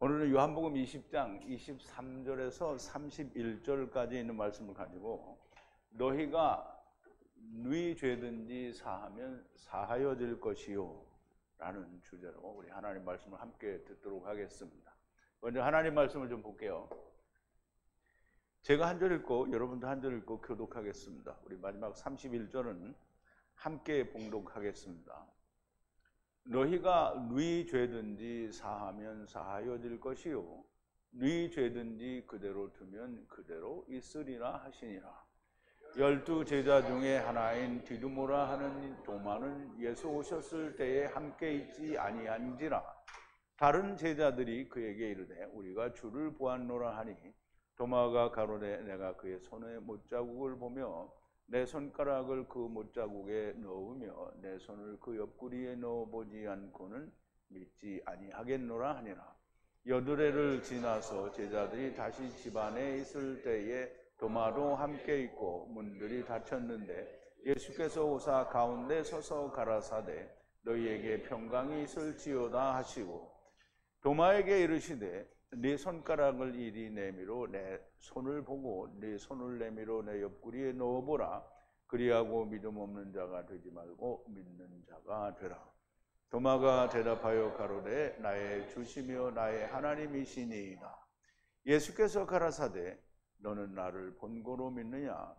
오늘은 요한복음 20장 23절에서 31절까지 있는 말씀을 가지고 너희가 누이 죄든지 사하면 사하여질 것이요 라는 주제로 우리 하나님 말씀을 함께 듣도록 하겠습니다. 먼저 하나님 말씀을 좀 볼게요. 제가 한 절 읽고 여러분도 한 절 읽고 교독하겠습니다. 우리 마지막 31절은 함께 봉독하겠습니다. 너희가 누이 죄든지 사하면 사하여질 것이요 누이 죄든지 그대로 두면 그대로 있으리라 하시니라. 12 제자 중에 하나인 디두모라 하는 도마는 예수 오셨을 때에 함께 있지 아니한지라. 다른 제자들이 그에게 이르되 우리가 주를 보았노라 하니 도마가 가로되 내가 그의 손에 못자국을 보며 내 손가락을 그 못자국에 넣으며 내 손을 그 옆구리에 넣어보지 않고는 믿지 아니하겠노라 하니라. 여드레를 지나서 제자들이 다시 집안에 있을 때에 도마도 함께 있고 문들이 닫혔는데 예수께서 오사 가운데 서서 가라사대 너희에게 평강이 있을지어다 하시고 도마에게 이르시되 네 손가락을 이리 내밀어 내 손을 보고 네 손을 내밀어 내 옆구리에 넣어보라. 그리하고 믿음 없는 자가 되지 말고 믿는 자가 되라. 도마가 대답하여 가로되 나의 주시며 나의 하나님이시니이다. 예수께서 가라사대 너는 나를 본고로 믿느냐?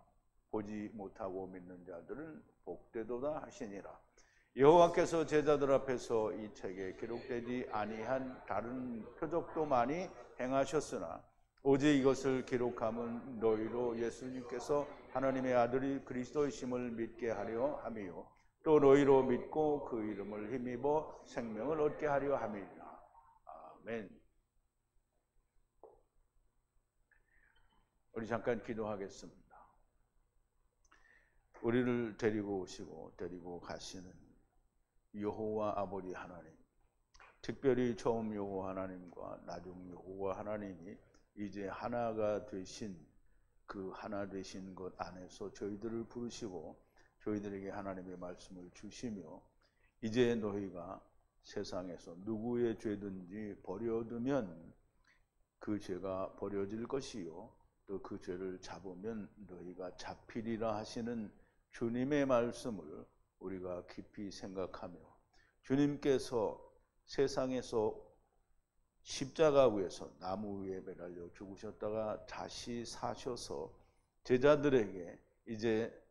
보지 못하고 믿는 자들은 복되도다 하시니라. 여호와께서 제자들 앞에서 이 책에 기록되지 아니한 다른 표적도 많이 행하셨으나 오직 이것을 기록함은 너희로 예수님께서 하나님의 아들이 그리스도이심을 믿게 하려 함이요 또 너희로 믿고 그 이름을 힘입어 생명을 얻게 하려 함이니라. 아멘. 우리 잠깐 기도하겠습니다. 우리를 데리고 오시고 데리고 가시는 여호와 아버지 하나님, 특별히 처음 여호와 하나님과 나중 여호와 하나님이 이제 하나가 되신 그 하나 되신 것 안에서 저희들을 부르시고 저희들에게 하나님의 말씀을 주시며 이제 너희가 세상에서 누구의 죄든지 버려두면 그 죄가 버려질 것이요 또 그 죄를 잡으면 너희가 잡히리라 하시는 주님의 말씀을 우리가 깊이 생각하며 주님께서 세상에서 십자가 위에서 나무 위에 매달려 죽으셨다가 다시 사셔서 제자들에게 이제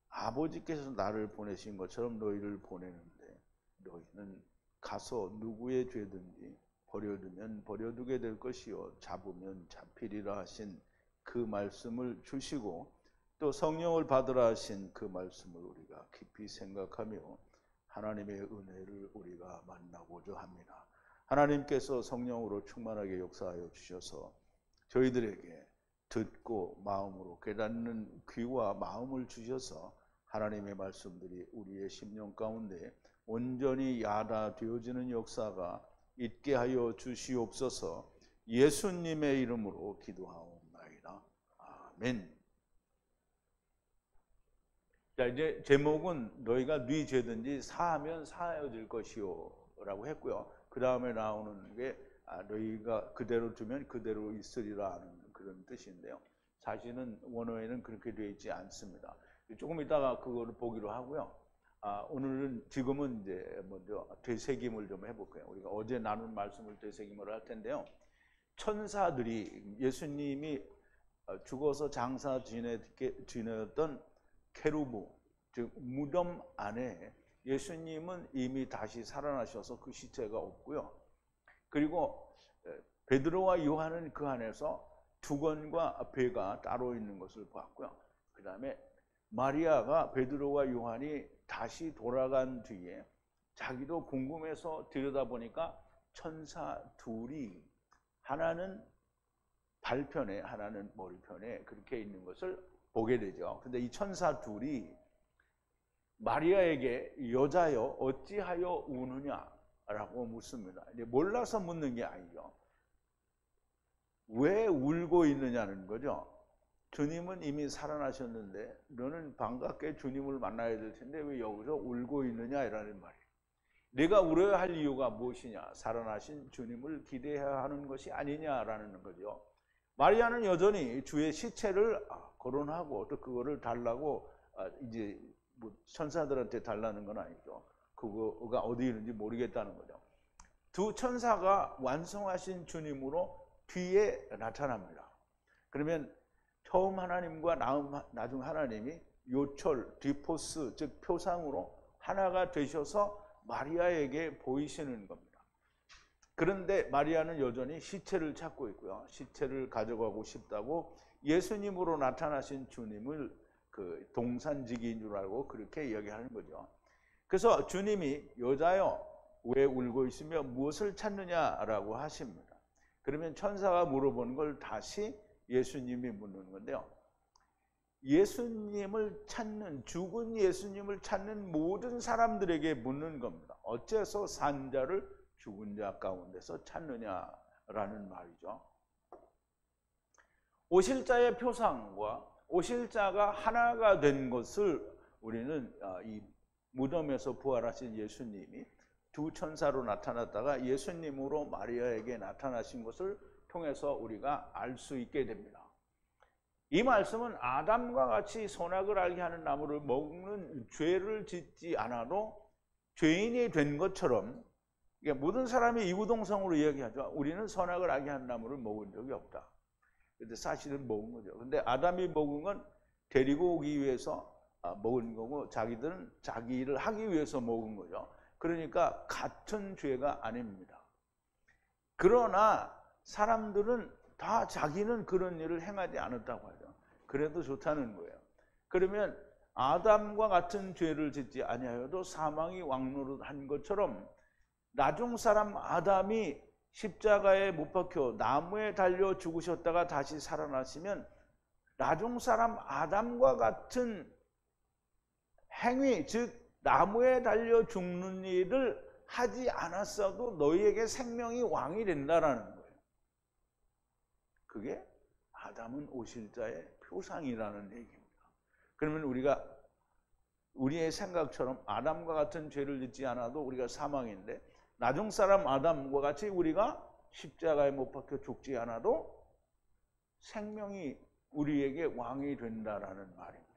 아버지께서 나를 보내신 것처럼 너희를 보내는데 너희는 가서 누구의 죄든지 버려두면 버려두게 될 것이요 잡으면 잡히리라 하신 그 말씀을 주시고 또 성령을 받으라 하신 그 말씀을 우리가 깊이 생각하며 하나님의 은혜를 우리가 만나고자 합니다. 하나님께서 성령으로 충만하게 역사하여 주셔서 저희들에게 듣고 마음으로 깨닫는 귀와 마음을 주셔서 하나님의 말씀들이 우리의 심령 가운데 온전히 야다되어지는 역사가 있게 하여 주시옵소서. 예수님의 이름으로 기도하옵나이다. 아멘. 자, 이제 제목은 너희가 네 죄든지 사하면 사하여질 것이요 라고 했고요. 그 다음에 나오는 게 너희가 그대로 두면 그대로 있으리라 하는 그런 뜻인데요. 사실은 원어에는 그렇게 되어 있지 않습니다. 조금 이따가 그거를 보기로 하고요. 오늘은 지금은 이제 먼저 되새김을 좀 해볼게요. 우리가 어제 나눈 말씀을 되새김을 할 텐데요. 천사들이 예수님이 죽어서 장사 지내었던 케루브, 즉 무덤 안에 예수님은 이미 다시 살아나셔서 그 시체가 없고요. 그리고 베드로와 요한은 그 안에서 두건과 배가 따로 있는 것을 봤고요. 그 다음에 마리아가 베드로와 요한이 다시 돌아간 뒤에 자기도 궁금해서 들여다보니까 천사 둘이 하나는 발편에 하나는 머리편에 그렇게 있는 것을 보게 되죠. 근데 이 천사 둘이 마리아에게 여자여 어찌하여 우느냐라고 묻습니다. 이제 몰라서 묻는 게 아니죠. 왜 울고 있느냐는 거죠. 주님은 이미 살아나셨는데 너는 반갑게 주님을 만나야 될 텐데 왜 여기서 울고 있느냐라는 말이에요. 네가 울어야 할 이유가 무엇이냐? 살아나신 주님을 기대해야 하는 것이 아니냐라는 거죠. 마리아는 여전히 주의 시체를 거론하고 또 그거를 달라고 이제 뭐 천사들한테 달라는 건 아니죠. 그거가 어디 있는지 모르겠다는 거죠. 두 천사가 완성하신 주님으로 뒤에 나타납니다. 그러면 처음 하나님과 나중 하나님이 요철, 디포스, 즉 표상으로 하나가 되셔서 마리아에게 보이시는 겁니다. 그런데 마리아는 여전히 시체를 찾고 있고요. 시체를 가져가고 싶다고 예수님으로 나타나신 주님을 그 동산지기인 줄 알고 그렇게 이야기하는 거죠. 그래서 주님이 여자여 왜 울고 있으며 무엇을 찾느냐라고 하십니다. 그러면 천사가 물어보는 걸 다시 예수님이 묻는 건데요. 예수님을 찾는, 죽은 예수님을 찾는 모든 사람들에게 묻는 겁니다. 어째서 산 자를 죽은 자 가운데서 찾느냐라는 말이죠. 오실자의 표상과 오실자가 하나가 된 것을 우리는 이 무덤에서 부활하신 예수님이 두 천사로 나타났다가 예수님으로 마리아에게 나타나신 것을 통해서 우리가 알 수 있게 됩니다. 이 말씀은 아담과 같이 선악을 알게 하는 나무를 먹는 죄를 짓지 않아도 죄인이 된 것처럼, 모든 사람이 이구동성으로 이야기하죠. 우리는 선악을 알게 하는 나무를 먹은 적이 없다. 근데 사실은 먹은 거죠. 근데 아담이 먹은 건 데리고 오기 위해서 먹은 거고, 자기들은 자기 일을 하기 위해서 먹은 거죠. 그러니까 같은 죄가 아닙니다. 그러나 사람들은 다 자기는 그런 일을 행하지 않았다고 하죠. 그래도 좋다는 거예요. 그러면 아담과 같은 죄를 짓지 아니하여도 사망이 왕노릇한 것처럼 나중 사람 아담이 십자가에 못 박혀 나무에 달려 죽으셨다가 다시 살아나시면 나중 사람 아담과 같은 행위, 즉 나무에 달려 죽는 일을 하지 않았어도 너희에게 생명이 왕이 된다라는 거예요. 그게 아담은 오실자의 표상이라는 얘기입니다. 그러면 우리가 우리의 생각처럼 아담과 같은 죄를 짓지 않아도 우리가 사망인데, 나중 사람 아담과 같이 우리가 십자가에 못 박혀 죽지 않아도 생명이 우리에게 왕이 된다라는 말입니다.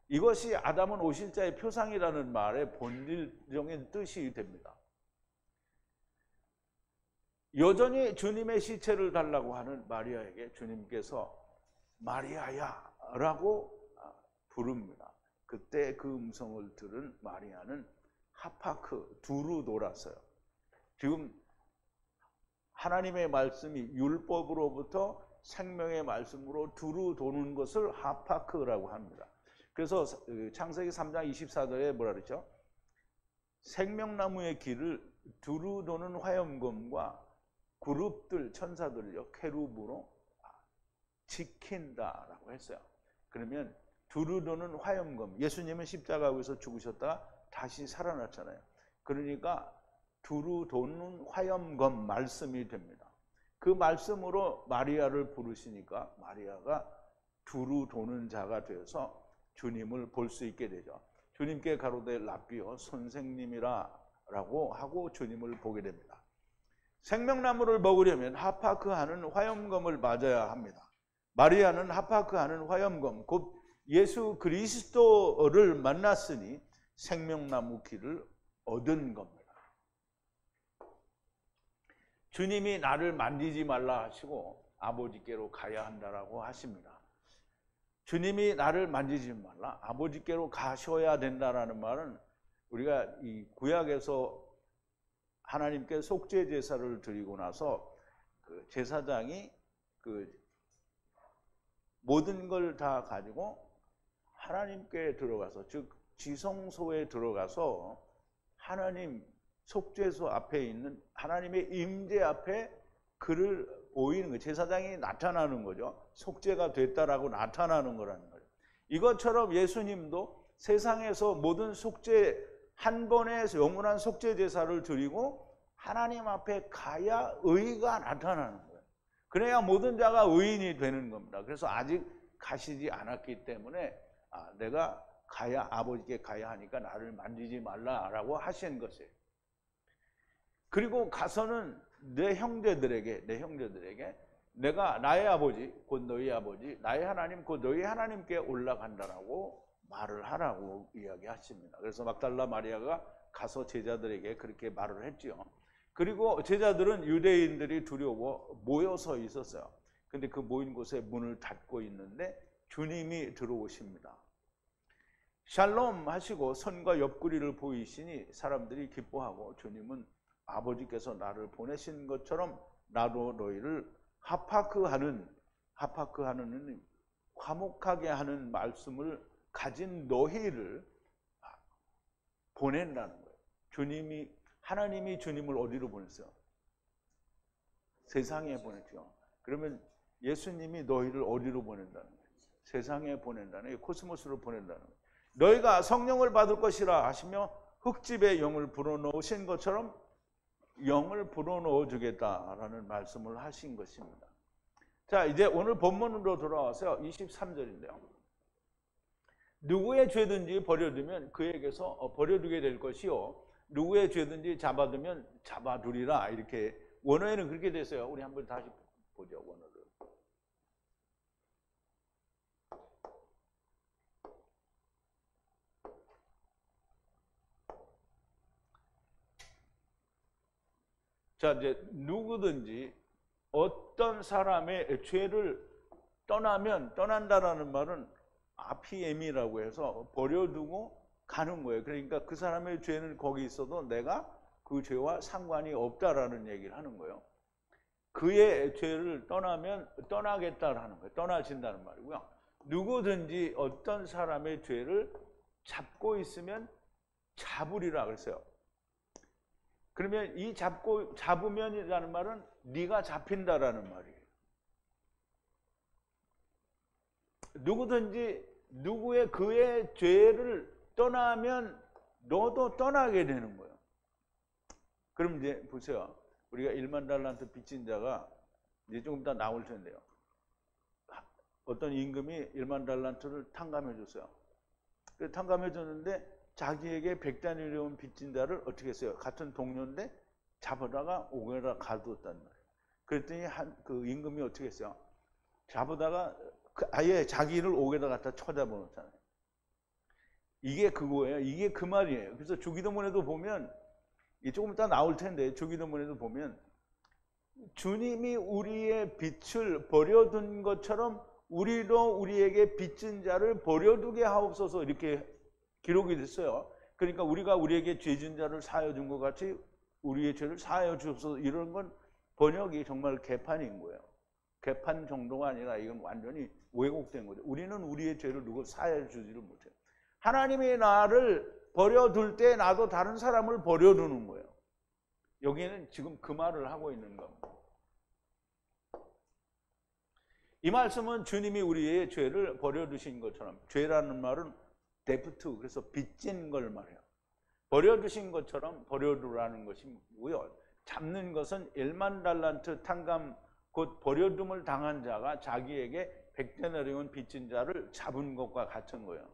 이것이 아담은 오실자의 표상이라는 말의 본질적인 뜻이 됩니다. 여전히 주님의 시체를 달라고 하는 마리아에게 주님께서 마리아야 라고 부릅니다. 그때 그 음성을 들은 마리아는 하파크, 두루 돌았어요. 지금 하나님의 말씀이 율법으로부터 생명의 말씀으로 두루 도는 것을 하파크라고 합니다. 그래서 창세기 3장 24절에 뭐라 그랬죠? 생명나무의 길을 두루 도는 화염검과 그룹들, 천사들요, 케루브로 지킨다라고 했어요. 그러면 두루 도는 화염검, 예수님은 십자가에서 죽으셨다가 다시 살아났잖아요. 그러니까 두루 도는 화염검 말씀이 됩니다. 그 말씀으로 마리아를 부르시니까 마리아가 두루 도는 자가 되어서 주님을 볼 수 있게 되죠. 주님께 가로되 랍비여 선생님이라 라고 하고 주님을 보게 됩니다. 생명나무를 먹으려면 하파크 하는 화염검을 맞아야 합니다. 마리아는 하파크 하는 화염검, 곧 예수 그리스도를 만났으니 생명나무 길을 얻은 겁니다. 주님이 나를 만지지 말라 하시고 아버지께로 가야 한다라고 하십니다. 주님이 나를 만지지 말라, 아버지께로 가셔야 된다라는 말은 우리가 이 구약에서 하나님께 속죄 제사를 드리고 나서 그 제사장이 그 모든 걸 다 가지고 하나님께 들어가서, 즉 지성소에 들어가서 하나님 속죄소 앞에 있는 하나님의 임재 앞에 그를 보이는 거예요. 제사장이 나타나는 거죠. 속죄가 됐다라고 나타나는 거라는 거예요. 이것처럼 예수님도 세상에서 모든 속죄, 한 번의 영원한 속죄 제사를 드리고 하나님 앞에 가야 의가 나타나는 거예요. 그래야 모든 자가 의인이 되는 겁니다. 그래서 아직 가시지 않았기 때문에 내가 가야, 아버지께 가야 하니까 나를 만지지 말라라고 하신 것이에요. 그리고 가서는 내 형제들에게 내가 나의 아버지 곧 너희 아버지 나의 하나님 곧 너희 하나님께 올라간다라고 말을 하라고 이야기하십니다. 그래서 막달라 마리아가 가서 제자들에게 그렇게 말을 했지요. 그리고 제자들은 유대인들이 두려워 모여서 있었어요. 근데 그 모인 곳에 문을 닫고 있는데 주님이 들어오십니다. 샬롬 하시고 선과 옆구리를 보이시니 사람들이 기뻐하고 주님은 아버지께서 나를 보내신 것처럼 나도 너희를 하파크하는 화목하게 하는 말씀을 가진 너희를 보낸다는 거예요. 하나님이 주님을 어디로 보냈어요? 세상에 보냈죠. 그러면 예수님이 너희를 어디로 보낸다는 거예요? 세상에 보낸다는 거예요. 코스모스로 보낸다는 거예요. 너희가 성령을 받을 것이라 하시며 흙집에 영을 불어넣으신 것처럼 영을 불어넣어 주겠다라는 말씀을 하신 것입니다. 자, 이제 오늘 본문으로 돌아와서 23절인데요. 누구의 죄든지 버려두면 그에게서 버려두게 될 것이요 누구의 죄든지 잡아두면 잡아두리라. 이렇게 원어에는 그렇게 됐어요. 우리 한번 다시 보죠, 원어를. 자, 이제 누구든지 어떤 사람의 죄를 떠난다라는 말은 아피엠이라고 해서 버려두고 가는 거예요. 그러니까 그 사람의 죄는 거기 있어도 내가 그 죄와 상관이 없다라는 얘기를 하는 거예요. 그의 죄를 떠나겠다라는 거예요. 떠나신다는 말이고요. 누구든지 어떤 사람의 죄를 잡고 있으면 잡으리라 그랬어요. 그러면 이 잡으면이라는 말은 네가 잡힌다라는 말이에요. 누구든지 그의 죄를 떠나면 너도 떠나게 되는 거예요. 그럼 이제 보세요. 우리가 1만 달란트 빚진 자가 이제 조금 이따 나올 텐데요. 어떤 임금이 1만 달란트를 탕감해 줬어요. 탕감해 줬는데 자기에게 100다니엘온 빚진 자를 어떻게 했어요? 같은 동료인데 잡아다가 옥에다 가두었단 말이에요. 그랬더니 그 임금이 어떻게 했어요? 잡아다가 아예 자기를 옥에다 갖다 쳐잡아놓잖아요. 이게 그거예요. 이게 그 말이에요. 그래서 주기도문에도 보면 조금 이따 나올 텐데 주기도문에도 보면 주님이 우리의 빚을 버려둔 것처럼 우리도 우리에게 빚진 자를 버려두게 하옵소서 이렇게 기록이 됐어요. 그러니까 우리가 우리에게 죄진 자를 사하여 준 것 같이 우리의 죄를 사하여 주옵소서 이런 건 번역이 정말 개판인 거예요. 개판 정도가 아니라 이건 완전히 왜곡된 거죠. 우리는 우리의 죄를 누구 사하여 주지를 못해요. 하나님이 나를 버려둘 때 나도 다른 사람을 버려두는 거예요. 여기는 지금 그 말을 하고 있는 겁니다. 이 말씀은 주님이 우리의 죄를 버려두신 것처럼 죄라는 말은 데프트 그래서 빚진 걸 말해요. 버려두신 것처럼 버려두라는 것이고요. 잡는 것은 1만 달란트 탕감 곧 버려둠을 당한 자가 자기에게 100데나리온 빚진 자를 잡은 것과 같은 거예요.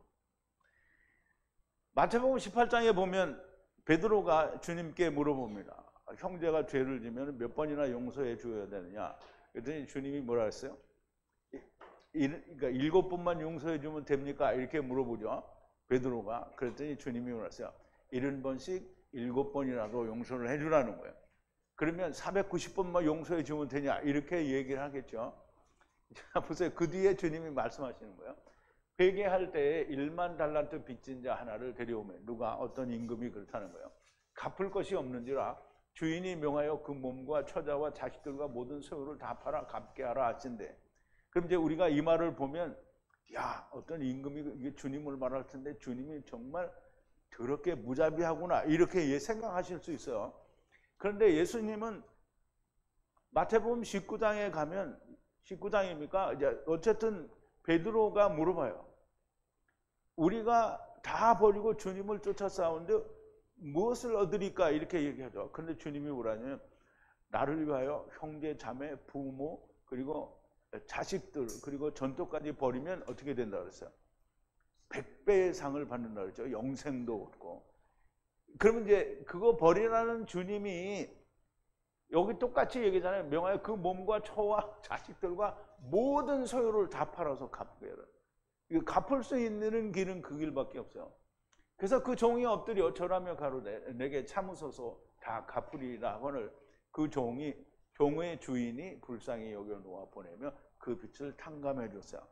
마태복음 18장에 보면 베드로가 주님께 물어봅니다. 형제가 죄를 지면 몇 번이나 용서해 줘야 되느냐? 그랬더니 주님이 뭐라 했어요? 그러니까 7번만 용서해 주면 됩니까? 이렇게 물어보죠. 베드로가. 그랬더니 주님이 뭐라 했어요? 70번씩 7번이라도 용서를 해 주라는 거예요. 그러면 490번만 용서해 주면 되냐? 이렇게 얘기를 하겠죠. 자, 보세요. 그 뒤에 주님이 말씀하시는 거예요. 회개할 때 1만 달란트 빚진 자 하나를 데려오면 누가 어떤 임금이 그렇다는 거예요. 갚을 것이 없는지라 주인이 명하여 그 몸과 처자와 자식들과 모든 소유를 다 팔아 갚게 하라 하신대. 그럼 이제 우리가 이 말을 보면 야, 어떤 임금이 이게 주님을 말할 텐데 주님이 정말 더럽게 무자비하구나 이렇게 생각하실 수 있어요. 그런데 예수님은 마태복음 19장에 가면 19장입니까? 이제 어쨌든 베드로가 물어봐요. 우리가 다 버리고 주님을 쫓아 싸우는데 무엇을 얻으리까? 이렇게 얘기하죠. 그런데 주님이 뭐라냐면 나를 위하여 형제, 자매, 부모 그리고 자식들 그리고 전토까지 버리면 어떻게 된다 그랬어요? 100배의 상을 받는다 그랬죠. 영생도 얻고. 그러면 이제 그거 버리라는 주님이 여기 똑같이 얘기잖아요. 명하여 그 몸과 처와 자식들과 모든 소유를 다 팔아서 갚게 해라. 이거 갚을 수 있는 길은 그 길밖에 없어요. 그래서 그 종이 엎드려 절하며 가로되 내게 참으소서 다 갚으리라 하거늘 그 종의 주인이 불쌍히 여겨 놓아 보내며 그 빚을 탕감해 줬어요.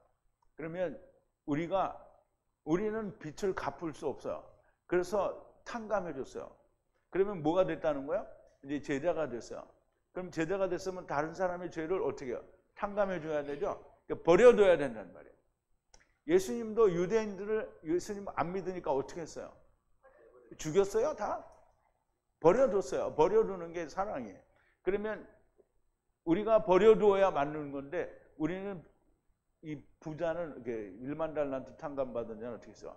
그러면 우리는 빚을 갚을 수 없어요. 그래서 탕감해 줬어요. 그러면 뭐가 됐다는 거야? 이제 제자가 됐어요. 그럼 제자가 됐으면 다른 사람의 죄를 어떻게 해요? 탕감해 줘야 되죠. 그러니까 버려둬야 된다는 말이에요. 예수님도 유대인들을 예수님 안 믿으니까 어떻게 했어요? 죽였어요? 다? 버려뒀어요. 버려두는 게 사랑이에요. 그러면 우리가 버려두어야 맞는 건데 우리는 이 부자는 1만 달란트 탕감받은 자는 어떻게 했어요?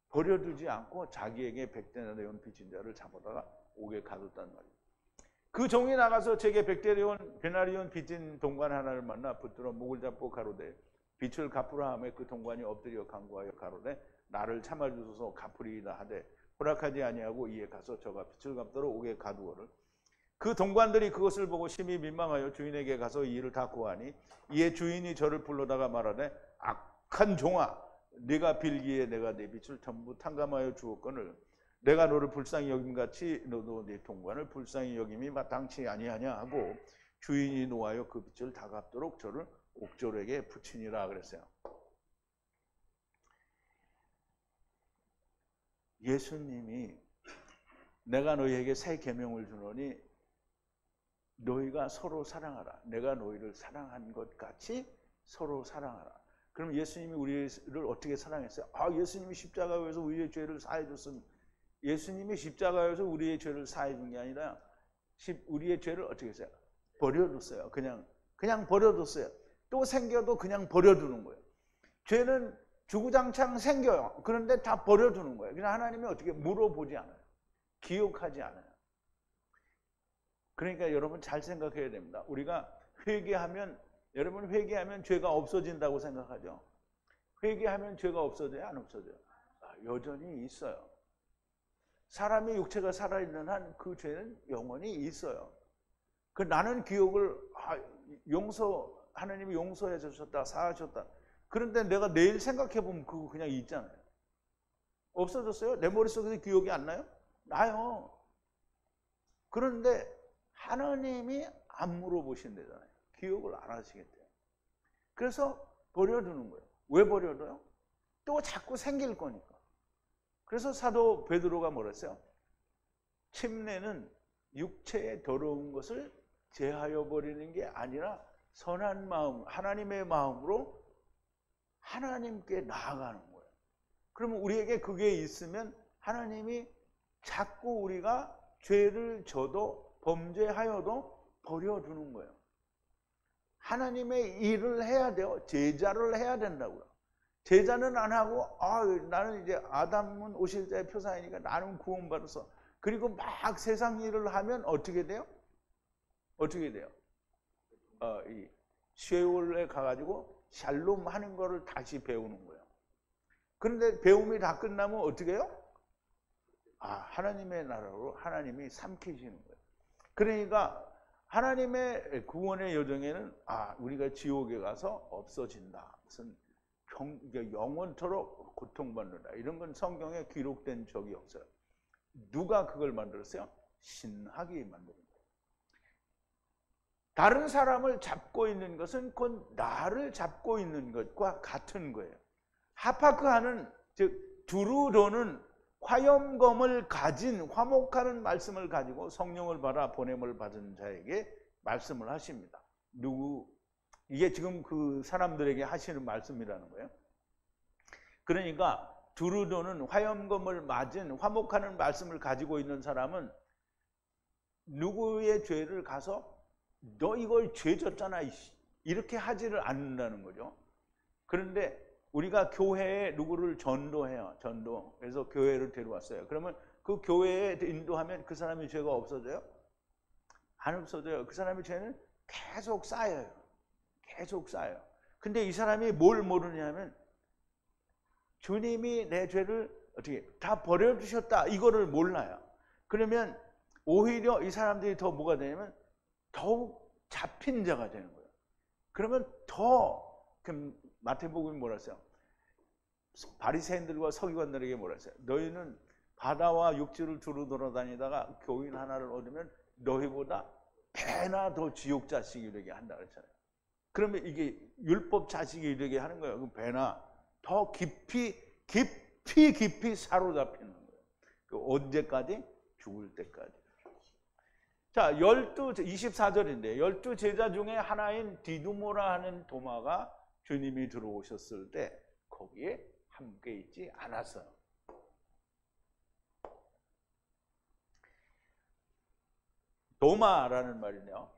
버려두지 않고 자기에게 100데나리온 빚진 자를 잡아다가 옥에 가뒀단 말이에요. 그 종이 나가서 제게 100데나리온 빚진 동관 하나를 만나 붙들어 목을 잡고 가로되 빚을 갚으라 하며 그 동관이 엎드려 간구하여 가로되 나를 참아주소서 갚으리이다 하되 허락하지 아니하고 이에 가서 저가 빚을 갚도록 옥에 가두어를. 그 동관들이 그것을 보고 심히 민망하여 주인에게 가서 이 일을 다 고하니 이에 주인이 저를 불러다가 말하되 악한 종아 네가 빌기에 내가 네 빚을 전부 탕감하여 주었거늘 내가 너를 불쌍히 여김같이 너도 네 동관을 불쌍히 여김이 마땅치 아니하냐 하고 주인이 노하여 그 빚을 다 갚도록 저를 옥졸에게 붙이니라 그랬어요. 예수님이 내가 너희에게 새 계명을 주노니 너희가 서로 사랑하라. 내가 너희를 사랑한 것 같이 서로 사랑하라. 그럼 예수님이 우리를 어떻게 사랑했어요? 예수님이 십자가에서 우리의 죄를 사해 줬습니다. 예수님이 십자가에서 우리의 죄를 사해 준 게 아니라 우리의 죄를 어떻게 했어요? 버려뒀어요. 그냥 버려뒀어요. 또 생겨도 그냥 버려두는 거예요. 죄는 주구장창 생겨요. 그런데 다 버려두는 거예요. 그냥 하나님이 어떻게 물어보지 않아요. 기억하지 않아요. 그러니까 여러분 잘 생각해야 됩니다. 우리가 여러분 회개하면 죄가 없어진다고 생각하죠. 회개하면 죄가 없어져요? 안 없어져요? 여전히 있어요. 사람의 육체가 살아있는 한 그 죄는 영원히 있어요. 나는 기억을 하나님이 용서해 주셨다, 사하셨다. 그런데 내가 내일 생각해 보면 그거 그냥 있잖아요. 없어졌어요? 내 머릿속에서 기억이 안 나요? 나요. 그런데 하나님이 안 물어보신대잖아요. 기억을 안 하시겠대요. 그래서 버려두는 거예요. 왜 버려둬요? 또 자꾸 생길 거니까. 그래서 사도 베드로가 뭐라 했어요? 침례는 육체의 더러운 것을 제하여 버리는 게 아니라 선한 마음, 하나님의 마음으로 하나님께 나아가는 거예요. 그러면 우리에게 그게 있으면 하나님이 자꾸 우리가 죄를 져도 범죄하여도 버려두는 거예요. 하나님의 일을 해야 돼요. 제자를 해야 된다고요. 제자는 안 하고 나는 이제 아담은 오실 자의 표상이니까 나는 구원받아서 그리고 막 세상 일을 하면 어떻게 돼요? 어떻게 돼요? 이 쉐올에 가가지고 샬롬 하는 거를 다시 배우는 거예요. 그런데 배움이 다 끝나면 어떻게 해요? 하나님의 나라로 하나님이 삼키시는 거예요. 그러니까 하나님의 구원의 여정에는 우리가 지옥에 가서 없어진다. 무슨 영원토록 고통받는다. 이런 건 성경에 기록된 적이 없어요. 누가 그걸 만들었어요? 신학이 만든 거예요. 다른 사람을 잡고 있는 것은 곧 나를 잡고 있는 것과 같은 거예요. 하파크하는 즉 두루도는 화염검을 가진 화목하는 말씀을 가지고 성령을 받아 보냄을 받은 자에게 말씀을 하십니다. 이게 지금 그 사람들에게 하시는 말씀이라는 거예요. 그러니까 두루도는 화염검을 맞은 화목하는 말씀을 가지고 있는 사람은 누구의 죄를 가서 너 이걸 죄 졌잖아 이렇게 하지를 않는다는 거죠. 그런데 우리가 교회에 누구를 전도해요. 그래서 교회를 데려왔어요. 그러면 그 교회에 인도하면 그 사람의 죄가 없어져요? 안 없어져요. 그 사람의 죄는 계속 쌓여요. 계속 쌓여요. 근데 이 사람이 뭘 모르냐면 주님이 내 죄를 어떻게 다 버려주셨다 이거를 몰라요. 그러면 오히려 이 사람들이 더 뭐가 되냐면 더욱 잡힌 자가 되는 거예요. 그러면 더 마태복음이 뭐라 했어요? 바리새인들과 서기관들에게 뭐라 했어요? 너희는 바다와 육지를 두루 돌아다니다가 교인 하나를 얻으면 너희보다 배나 더 지옥 자식이 되게 한다 그랬잖아요. 그러면 이게 율법 자식이 되게 하는 거예요. 그 배나 더 깊이 사로잡히는 거예요. 그 언제까지? 죽을 때까지. 자, 24절인데 12 제자 중에 하나인 디두모라 하는 도마가 주님이 들어오셨을 때 거기에 함께 있지 않았어요. 도마라는 말이네요.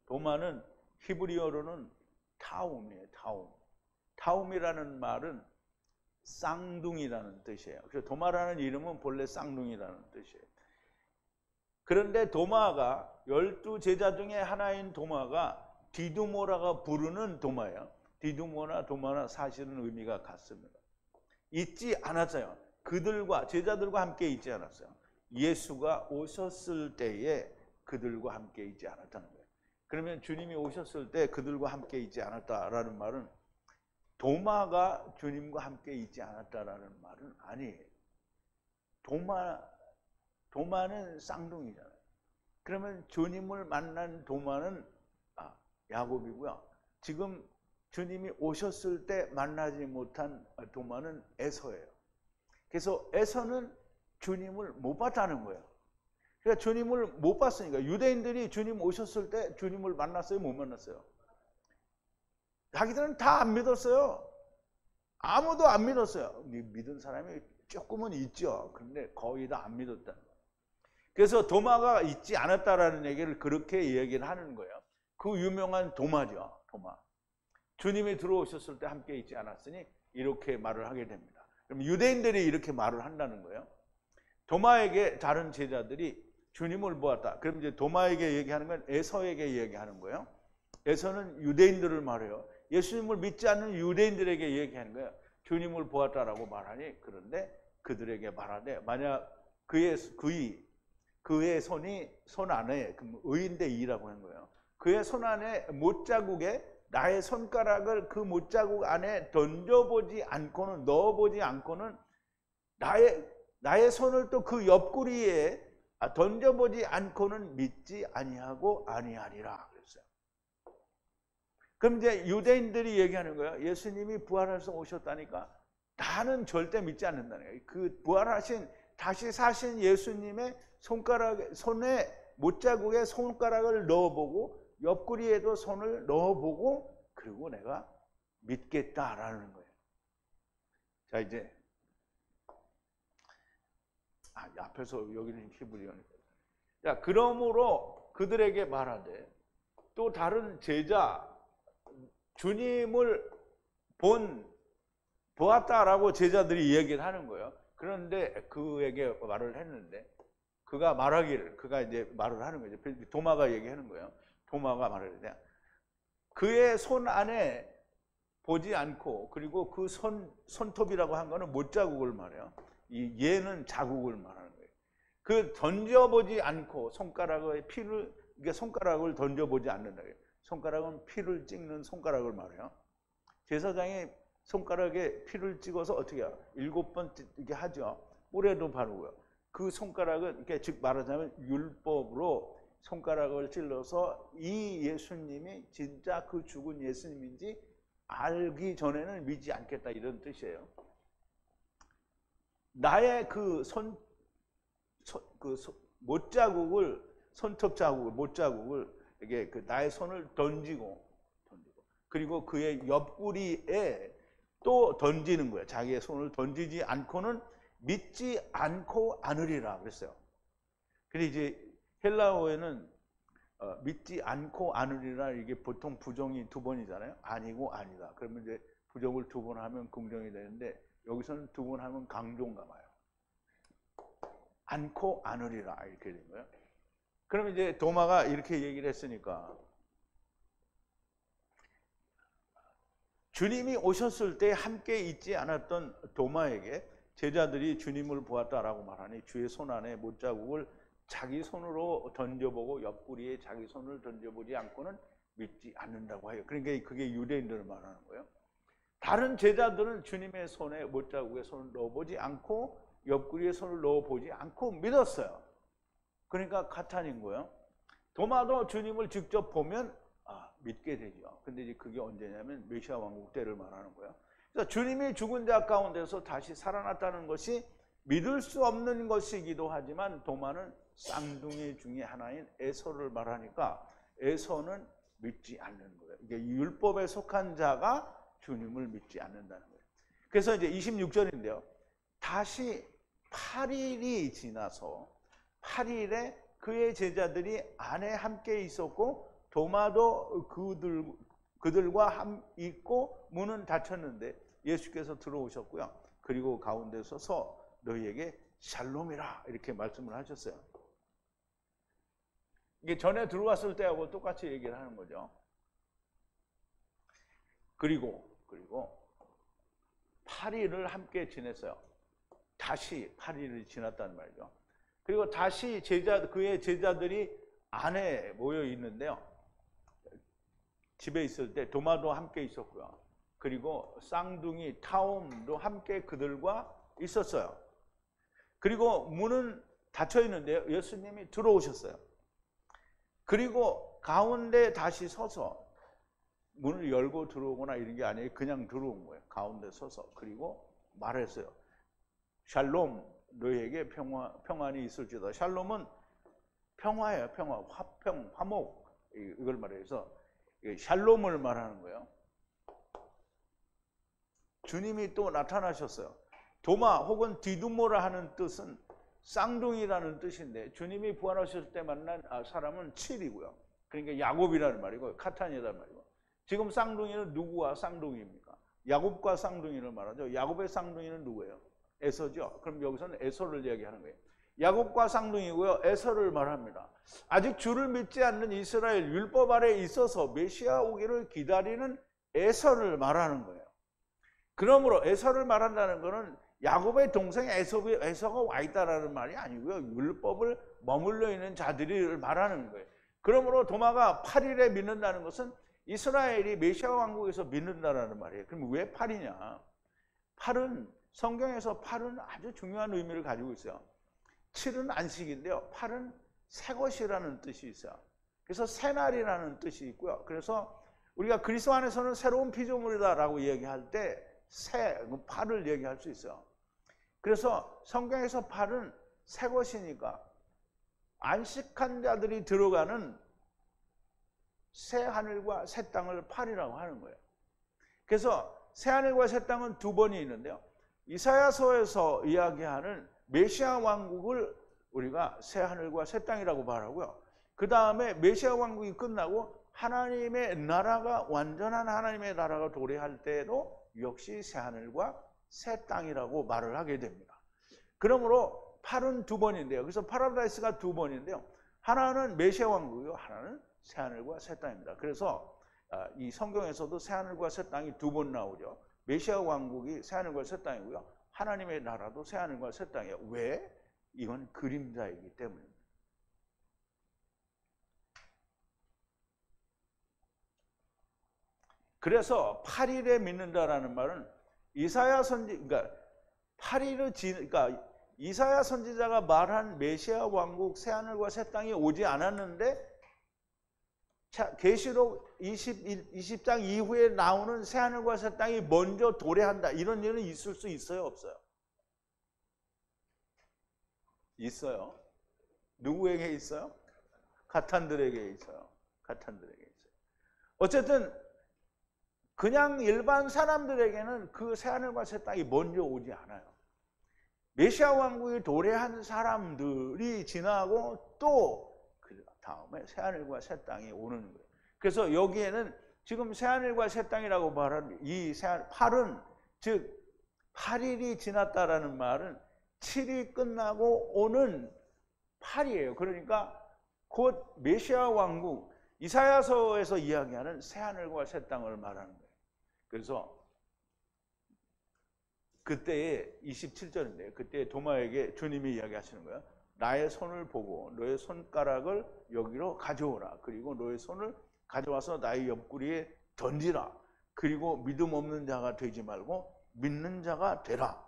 도마는 히브리어로는 타움이에요. 타움이라는 말은 쌍둥이라는 뜻이에요. 그래서 도마라는 이름은 본래 쌍둥이라는 뜻이에요. 그런데 도마가 12 제자 중에 하나인 도마가 디두모라가 부르는 도마예요. 디두모나 도마나 사실은 의미가 같습니다. 있지 않았어요. 제자들과 함께 있지 않았어요. 예수가 오셨을 때에 그들과 함께 있지 않았다는 거예요. 그러면 주님이 오셨을 때 그들과 함께 있지 않았다라는 말은 도마가 주님과 함께 있지 않았다라는 말은 아니에요. 도마는 쌍둥이잖아요. 그러면 주님을 만난 도마는 야곱이고요. 지금 주님이 오셨을 때 만나지 못한 도마는 에서예요. 그래서 에서는 주님을 못 봤다는 거예요. 그러니까 주님을 못 봤으니까 유대인들이 주님 오셨을 때 주님을 만났어요? 못 만났어요? 자기들은 다 안 믿었어요. 아무도 안 믿었어요. 믿은 사람이 조금은 있죠. 그런데 거의 다 안 믿었다. 그래서 도마가 있지 않았다라는 얘기를 그렇게 얘기를 하는 거예요. 그 유명한 도마죠. 도마. 주님이 들어오셨을 때 함께 있지 않았으니 이렇게 말을 하게 됩니다. 그럼 유대인들이 이렇게 말을 한다는 거예요. 도마에게 다른 제자들이 주님을 보았다. 그럼 이제 도마에게 얘기하는 건 에서에게 얘기하는 거예요. 에서는 유대인들을 말해요. 예수님을 믿지 않는 유대인들에게 얘기하는 거예요. 주님을 보았다라고 말하니 그런데 그들에게 말하되 만약 그의 손 안에 의인데 이라고 하는 거예요. 그의 손 안에 못자국에 나의 손가락을 그 못자국 안에 던져보지 않고는 넣어보지 않고는 나의 손을 또 그 옆구리에 던져보지 않고는 믿지 아니하고 아니하리라 그랬어요. 그럼 이제 유대인들이 얘기하는 거예요. 예수님이 부활해서 오셨다니까 나는 절대 믿지 않는다는 거예요. 그 부활하신 다시 사신 예수님의 손에 못자국에 손가락을 넣어보고 옆구리에도 손을 넣어보고 그리고 내가 믿겠다라는 거예요. 자 이제 앞에서 여기는 히브리어니까. 자 그러므로 그들에게 말하되 또 다른 제자 주님을 보았다라고 제자들이 얘기를 하는 거예요. 그런데 그에게 말을 했는데 그가 이제 말을 하는 거죠. 도마가 얘기하는 거예요. 도마가 말을 했는데 그의 손 안에 보지 않고 그리고 그 손톱이라고 한 거는 못자국을 말해요. 얘는 자국을 말하는 거예요. 그 던져보지 않고 손가락을 던져보지 않는다. 손가락은 피를 찍는 손가락을 말해요. 제사장이 손가락에 피를 찍어서 어떻게 해요? 7번 이렇게 하죠. 뿔에도 바르고요. 그 손가락은 이렇게 즉 말하자면 율법으로 손가락을 찔러서 이 예수님이 진짜 그 죽은 예수님인지 알기 전에는 믿지 않겠다 이런 뜻이에요. 나의 못자국을 손톱 자국을 못자국을 이게 나의 손을 던지고 그리고 그의 옆구리에 또 던지는 거예요. 자기의 손을 던지지 않고는 믿지 않고 않으리라 그랬어요. 근데 이제 헬라어에는 믿지 않고 않으리라 이게 보통 부정이 2번이잖아요. 아니고 아니다. 그러면 이제 부정을 2번 하면 긍정이 되는데 여기서는 2번 하면 강조인가 봐요. 않고 않으리라 이렇게 된 거예요. 그러면 이제 도마가 이렇게 얘기를 했으니까 주님이 오셨을 때 함께 있지 않았던 도마에게 제자들이 주님을 보았다라고 말하니 주의 손 안에 못자국을 자기 손으로 던져보고 옆구리에 자기 손을 던져보지 않고는 믿지 않는다고 해요. 그러니까 그게 유대인들을 말하는 거예요. 다른 제자들은 주님의 손에 못자국에 손을 넣어보지 않고 옆구리에 손을 넣어보지 않고 믿었어요. 그러니까 가탄인 거예요. 도마도 주님을 직접 보면 믿게 되죠. 근데 이제 그게 언제냐면 메시아 왕국 때를 말하는 거예요. 그래서 주님이 죽은 자 가운데서 다시 살아났다는 것이 믿을 수 없는 것이기도 하지만 도마는 쌍둥이 중에 하나인 에서를 말하니까 에서는 믿지 않는 거예요. 이게 율법에 속한 자가 주님을 믿지 않는다는 거예요. 그래서 이제 26절인데요. 다시 8일이 지나서 8일에 그의 제자들이 안에 함께 있었고 도마도 그들과 있고 문은 닫혔는데 예수께서 들어오셨고요. 그리고 가운데 서서 너희에게 샬롬이라 이렇게 말씀을 하셨어요. 이게 전에 들어왔을 때하고 똑같이 얘기를 하는 거죠. 그리고 8일을 함께 지냈어요. 다시 8일이 지났다는 말이죠. 그리고 다시 그의 제자들이 안에 모여 있는데요. 집에 있을 때 도마도 함께 있었고요. 그리고 쌍둥이 타옴도 함께 그들과 있었어요. 그리고 문은 닫혀 있는데요. 예수님이 들어오셨어요. 그리고 가운데 다시 서서 문을 열고 들어오거나 이런 게 아니에요. 그냥 들어온 거예요. 가운데 서서. 그리고 말했어요. 샬롬, 너희에게 평안이 있을지어다. 샬롬은 평화예요. 평화, 화평, 화목 이걸 말해서 샬롬을 말하는 거예요. 주님이 또 나타나셨어요. 도마 혹은 디두모라 하는 뜻은 쌍둥이라는 뜻인데 주님이 부활하셨을 때 만난 사람은 7이고요. 그러니까 야곱이라는 말이고 카탄이라는 말이고 지금 쌍둥이는 누구와 쌍둥이입니까? 야곱과 쌍둥이를 말하죠. 야곱의 쌍둥이는 누구예요? 에서죠. 그럼 여기서는 에서를 이야기하는 거예요. 야곱과 쌍둥이고요. 에서를 말합니다. 아직 주를 믿지 않는 이스라엘 율법 아래 있어서 메시아 오기를 기다리는 에서를 말하는 거예요. 그러므로 에서를 말한다는 것은 야곱의 동생 에서가 와 있다라는 말이 아니고요. 율법을 머물러 있는 자들을 말하는 거예요. 그러므로 도마가 8일에 믿는다는 것은 이스라엘이 메시아 왕국에서 믿는다라는 말이에요. 그럼 왜 8이냐? 8은 성경에서 8은 아주 중요한 의미를 가지고 있어요. 7은 안식인데요. 8은 새 것이라는 뜻이 있어요. 그래서 새날이라는 뜻이 있고요. 그래서 우리가 그리스도 안에서는 새로운 피조물이다라고 얘기할 때 새, 8을 얘기할 수 있어요. 그래서 성경에서 8은 새 것이니까 안식한 자들이 들어가는 새 하늘과 새 땅을 8이라고 하는 거예요. 그래서 새 하늘과 새 땅은 두 번이 있는데요. 이사야서에서 이야기하는 메시아 왕국을 우리가 새 하늘과 새 땅이라고 말하고요. 그 다음에 메시아 왕국이 끝나고 하나님의 나라가 완전한 하나님의 나라가 도래할 때도 역시 새 하늘과 새 땅이라고 말을 하게 됩니다. 그러므로 8은 두 번인데요. 그래서 파라다이스가 두 번인데요. 하나는 메시아 왕국이고 하나는 새 하늘과 새 땅입니다. 그래서 이 성경에서도 새 하늘과 새 땅이 두 번 나오죠. 메시아 왕국이 새 하늘과 새 땅이고요. 하나님의 나라도 새 하늘과 새 땅이에요. 왜? 이건 그림자이기 때문입니다. 그래서 8일에 믿는다라는 말은 이사야 선지, 그러니까 8일을 그러니까 이사야 선지자가 말한 메시아 왕국 새 하늘과 새 땅이 오지 않았는데 계시록 20장 이후에 나오는 새 하늘과 새 땅이 먼저 도래한다. 이런 일은 있을 수 있어요, 없어요? 있어요. 누구에게 있어요? 가탄들에게 있어요. 가탄들에게 있어요. 어쨌든 그냥 일반 사람들에게는 그 새 하늘과 새 땅이 먼저 오지 않아요. 메시아 왕국이 도래한 사람들이 지나고 또 그 다음에 새 하늘과 새 땅이 오는 거예요. 그래서 여기에는 지금 새 하늘과 새 땅이라고 말하는 이 8은 즉 8일이 지났다라는 말은 7이 끝나고 오는 8이에요. 그러니까 곧 메시아 왕국 이사야서에서 이야기하는 새 하늘과 새 땅을 말하는 거예요. 그래서 그때의 27절인데요. 그때 도마에게 주님이 이야기하시는 거예요. 나의 손을 보고 너의 손가락을 여기로 가져오라. 그리고 너의 손을 가져와서 나의 옆구리에 던지라. 그리고 믿음 없는 자가 되지 말고 믿는 자가 되라.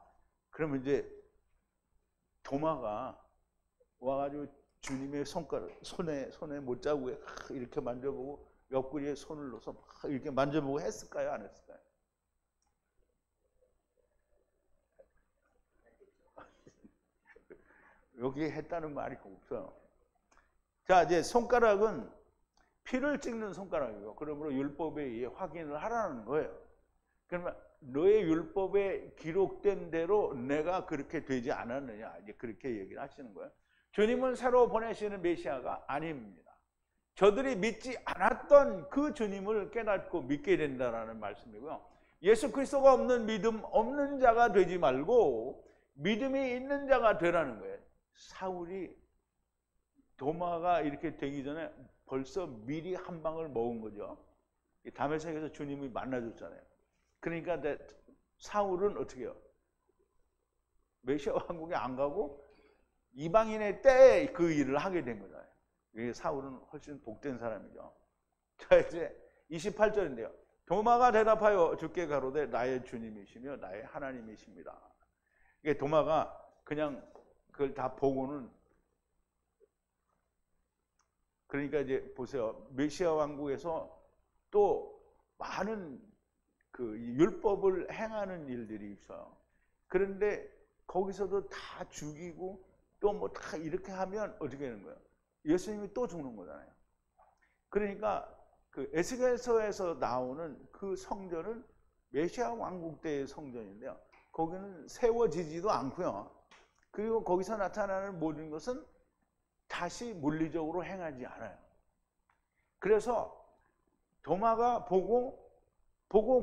그러면 이제 도마가 와가지고 주님의 손에 못자국에 이렇게 만져보고 옆구리에 손을 넣어서 이렇게 만져보고 했을까요? 안 했을까요? 여기에 했다는 말이 없어요. 자, 이제 손가락은 피를 찍는 손가락이고, 그러므로 율법에 의해 확인을 하라는 거예요. 그러면 너의 율법에 기록된 대로 내가 그렇게 되지 않았느냐, 이제 그렇게 얘기를 하시는 거예요. 주님은 새로 보내시는 메시아가 아닙니다. 저들이 믿지 않았던 그 주님을 깨닫고 믿게 된다는 말씀이고요. 예수 그리스도가 없는 믿음 없는 자가 되지 말고 믿음이 있는 자가 되라는 거예요. 사울이 도마가 이렇게 되기 전에 벌써 미리 한 방을 먹은 거죠. 다메섹에서 주님이 만나줬잖아요. 그러니까 사울은 어떻게 해요? 메시아 왕국에 안 가고 이방인의 때에 그 일을 하게 된 거잖아요. 사울은 훨씬 복된 사람이죠. 자, 이제 28절인데요. 도마가 대답하여 주께 가로되 나의 주님이시며 나의 하나님이십니다. 이게 도마가 그냥 그걸 다 보고는, 그러니까 이제 보세요. 메시아 왕국에서 또 많은 그 율법을 행하는 일들이 있어요. 그런데 거기서도 다 죽이고 또 뭐 다 이렇게 하면 어떻게 되는 거예요? 예수님이 또 죽는 거잖아요. 그러니까 그 에스겔서에서 나오는 그 성전은 메시아 왕국 때의 성전인데요. 거기는 세워지지도 않고요. 그리고 거기서 나타나는 모든 것은 다시 물리적으로 행하지 않아요. 그래서 도마가 보고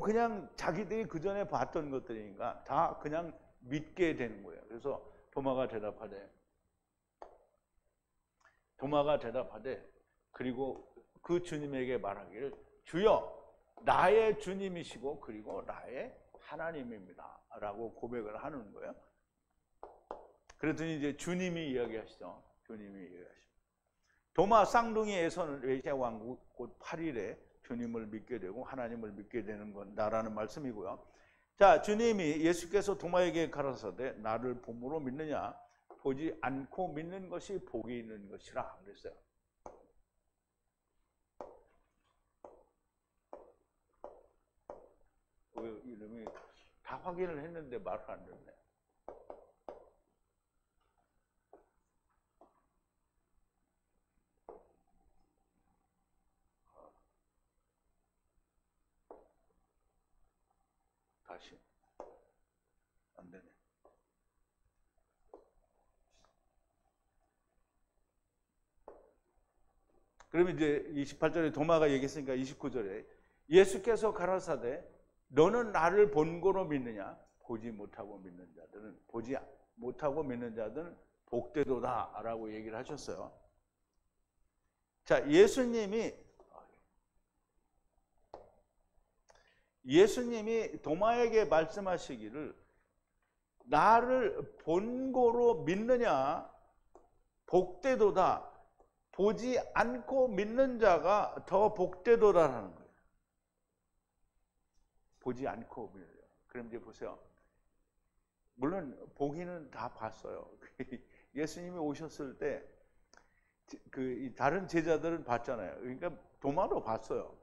그냥 자기들이 그 전에 봤던 것들이니까 다 그냥 믿게 되는 거예요. 그래서 도마가 대답하되 그리고 그 주님에게 말하기를 주여 나의 주님이시고 그리고 나의 하나님입니다 라고 고백을 하는 거예요. 그랬더니 이제 주님이 이야기하시죠. 도마 쌍둥이에서는 메시아 왕국 곧 8일에 주님을 믿게 되고 하나님을 믿게 되는 건다라는 말씀이고요. 자, 주님이 예수께서 도마에게 가라사대 나를 봄으로 믿느냐 보지 않고 믿는 것이 복이 있는 것이라 그랬어요. 이름이 다 확인을 했는데 말을 안 듣네. 다시 안 되네. 그러면 이제 28절에 도마가 얘기했으니까 29절에 예수께서 가라사대 너는 나를 본고로 믿느냐 보지 못하고 믿는 자들은 복되도다라고 얘기를 하셨어요. 자, 예수님이 도마에게 말씀하시기를 나를 본고로 믿느냐 복되도다 보지 않고 믿는 자가 더 복되도다라는 거예요. 보지 않고 믿는 자. 그럼 이제 보세요. 물론 보기는 다 봤어요. 예수님이 오셨을 때 그 다른 제자들은 봤잖아요. 그러니까 도마도 봤어요.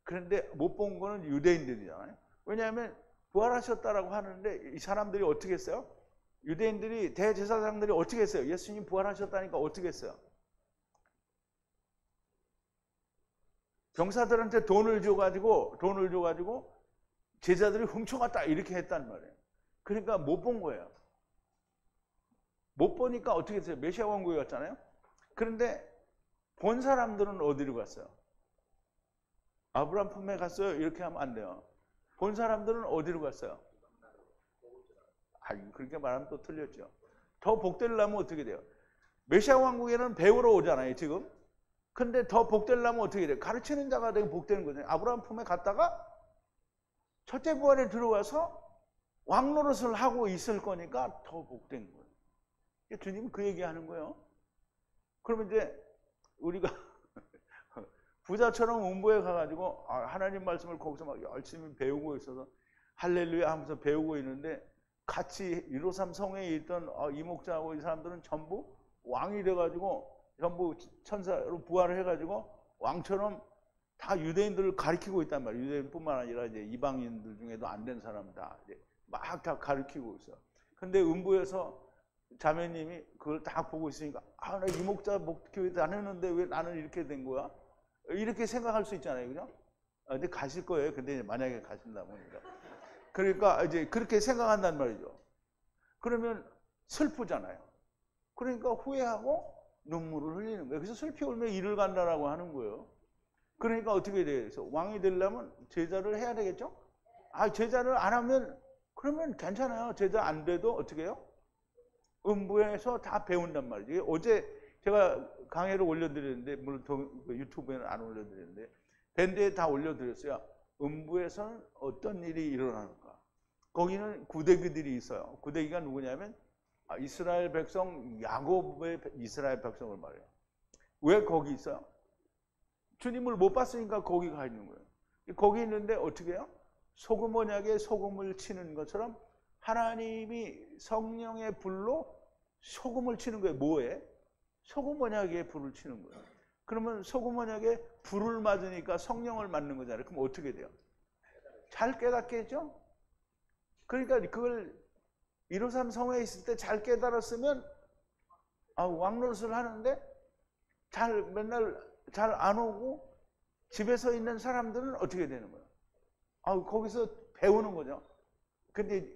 그런데 못 본 거는 유대인들이잖아요. 왜냐하면 부활하셨다라고 하는데 이 사람들이 어떻게 했어요? 유대인들이 대제사장들이 어떻게 했어요? 예수님 부활하셨다니까 어떻게 했어요? 병사들한테 돈을 줘가지고 제자들이 훔쳐갔다 이렇게 했단 말이에요. 그러니까 못 본 거예요. 못 보니까 어떻게 했어요? 메시아 왕국에 갔잖아요. 그런데 본 사람들은 어디로 갔어요? 아브라함 품에 갔어요? 이렇게 하면 안 돼요. 본 사람들은 어디로 갔어요? 그렇게 말하면 또 틀렸죠. 더 복되려면 어떻게 돼요? 메시아 왕국에는 배우러 오잖아요, 지금. 근데 더 복되려면 어떻게 돼요? 가르치는 자가 되게 복되는 거죠. 아브라함 품에 갔다가 첫째 부활에 들어와서 왕노릇을 하고 있을 거니까 더 복된 거예요. 주님은 그 얘기하는 거예요. 그러면 이제 우리가 부자처럼 음부에 가가지고 하나님 말씀을 거기서 막 열심히 배우고 있어서 할렐루야 하면서 배우고 있는데 같이 153 성에 있던 이 목자하고 이 사람들은 전부 왕이 돼가지고 전부 천사로 부활을 해가지고 왕처럼 다 유대인들을 가리키고 있단 말이에요. 유대인뿐만 아니라 이제 이방인들 중에도 안 된 사람 다 막 다 가리키고 있어요. 근데 음부에서 자매님이 그걸 딱 보고 있으니까 나 이 목자 교회 다녔는데 왜 나는 이렇게 된 거야? 이렇게 생각할 수 있잖아요, 그죠? 근데 가실 거예요. 근데 만약에 가신다면 그러니까 이제 그렇게 생각한단 말이죠. 그러면 슬프잖아요. 그러니까 후회하고 눈물을 흘리는 거예요. 그래서 슬피 울며 이를 간다라고 하는 거예요. 그러니까 어떻게 돼요? 그래서 왕이 되려면 제자를 해야 되겠죠? 제자를 안 하면 그러면 괜찮아요. 제자 안 돼도 어떻게 해요? 음부에서 다 배운단 말이죠. 어제 제가 강의를 올려드렸는데 물론 유튜브에는 안 올려드렸는데 밴드에 다 올려드렸어요. 음부에서는 어떤 일이 일어나는가? 거기는 구데기들이 있어요. 구데기가 누구냐면 이스라엘 백성 야곱의 이스라엘 백성을 말해요. 왜 거기 있어요? 주님을 못 봤으니까 거기 가 있는 거예요. 거기 있는데 어떻게 해요? 소금 언약에 소금을 치는 것처럼 하나님이 성령의 불로 소금을 치는 거예요. 뭐에? 소금 언약에 불을 치는 거예요. 그러면 소금 언약에 불을 맞으니까 성령을 맞는 거잖아요. 그럼 어떻게 돼요? 잘 깨닫겠죠? 그러니까 그걸 153 성회에 있을 때 잘 깨달았으면 왕노릇을 하는데 맨날 잘 안 오고 집에서 있는 사람들은 어떻게 되는 거예요? 거기서 배우는 거죠. 근데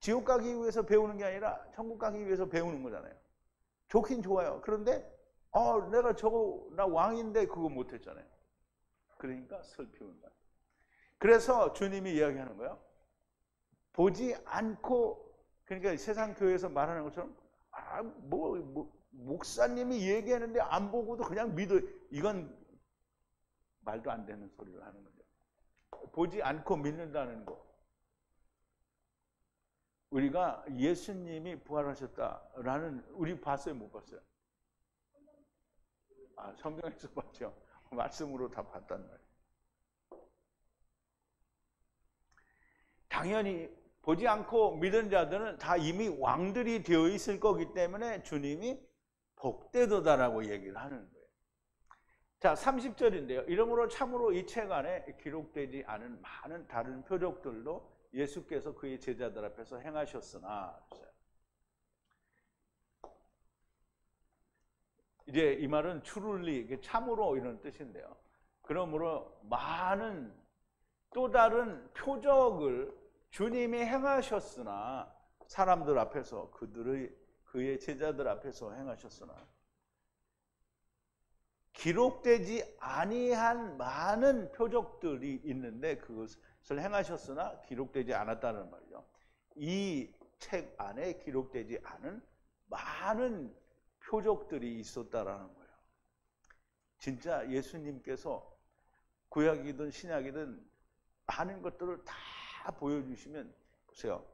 지옥 가기 위해서 배우는 게 아니라 천국 가기 위해서 배우는 거잖아요. 좋긴 좋아요. 그런데 내가 나 왕인데 그거 못했잖아요. 그러니까 슬피운다. 그래서 주님이 이야기하는 거예요. 보지 않고, 그러니까 세상 교회에서 말하는 것처럼 목사님이 얘기하는데 안 보고도 그냥 믿어. 이건 말도 안 되는 소리를 하는 거죠. 보지 않고 믿는다는 거. 우리가 예수님이 부활하셨다라는, 우리 봤어요, 못 봤어요? 성경에서 봤죠. 말씀으로 다 봤단 말이에요. 당연히 보지 않고 믿은 자들은 다 이미 왕들이 되어 있을 거기 때문에 주님이 복되도다라고 얘기를 하는 거예요. 자, 30절인데요. 이러므로 참으로 이 책 안에 기록되지 않은 많은 다른 표적들도 예수께서 그의 제자들 앞에서 행하셨으나, 이제 이 말은 truly, 참으로 이런 뜻인데요. 그러므로 많은 또 다른 표적을 주님이 행하셨으나, 사람들 앞에서 그의 제자들 앞에서 행하셨으나 기록되지 아니한 많은 표적들이 있는데 그것을 행하셨으나 기록되지 않았다는 말이죠. 이 책 안에 기록되지 않은 많은 표적들이 있었다라는 거예요. 진짜 예수님께서 구약이든 신약이든 많은 것들을 다 보여주시면, 보세요.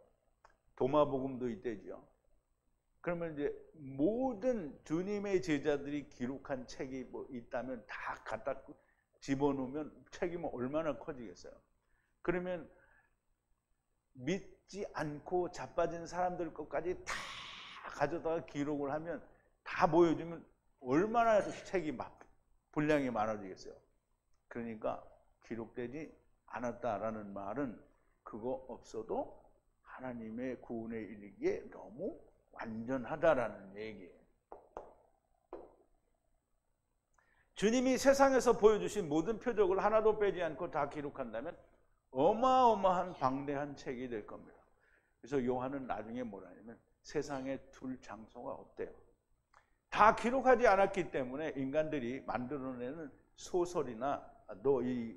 도마복음도 이때죠. 그러면 이제 모든 주님의 제자들이 기록한 책이 뭐 있다면 다 갖다 집어넣으면 책이 뭐 얼마나 커지겠어요. 그러면 믿지 않고 자빠진 사람들 것까지 다 가져다가 기록을 하면, 다 보여주면 얼마나 책이 분량이 많아지겠어요. 그러니까 기록되지 않았다라는 말은 그거 없어도 하나님의 구원에 이르기에 너무 완전하다라는 얘기예요. 주님이 세상에서 보여주신 모든 표적을 하나도 빼지 않고 다 기록한다면 어마어마한 방대한 책이 될 겁니다. 그래서 요한은 나중에 뭐라 하냐면 세상에 둘 장소가 없대요. 다 기록하지 않았기 때문에 인간들이 만들어내는 소설이나 또 이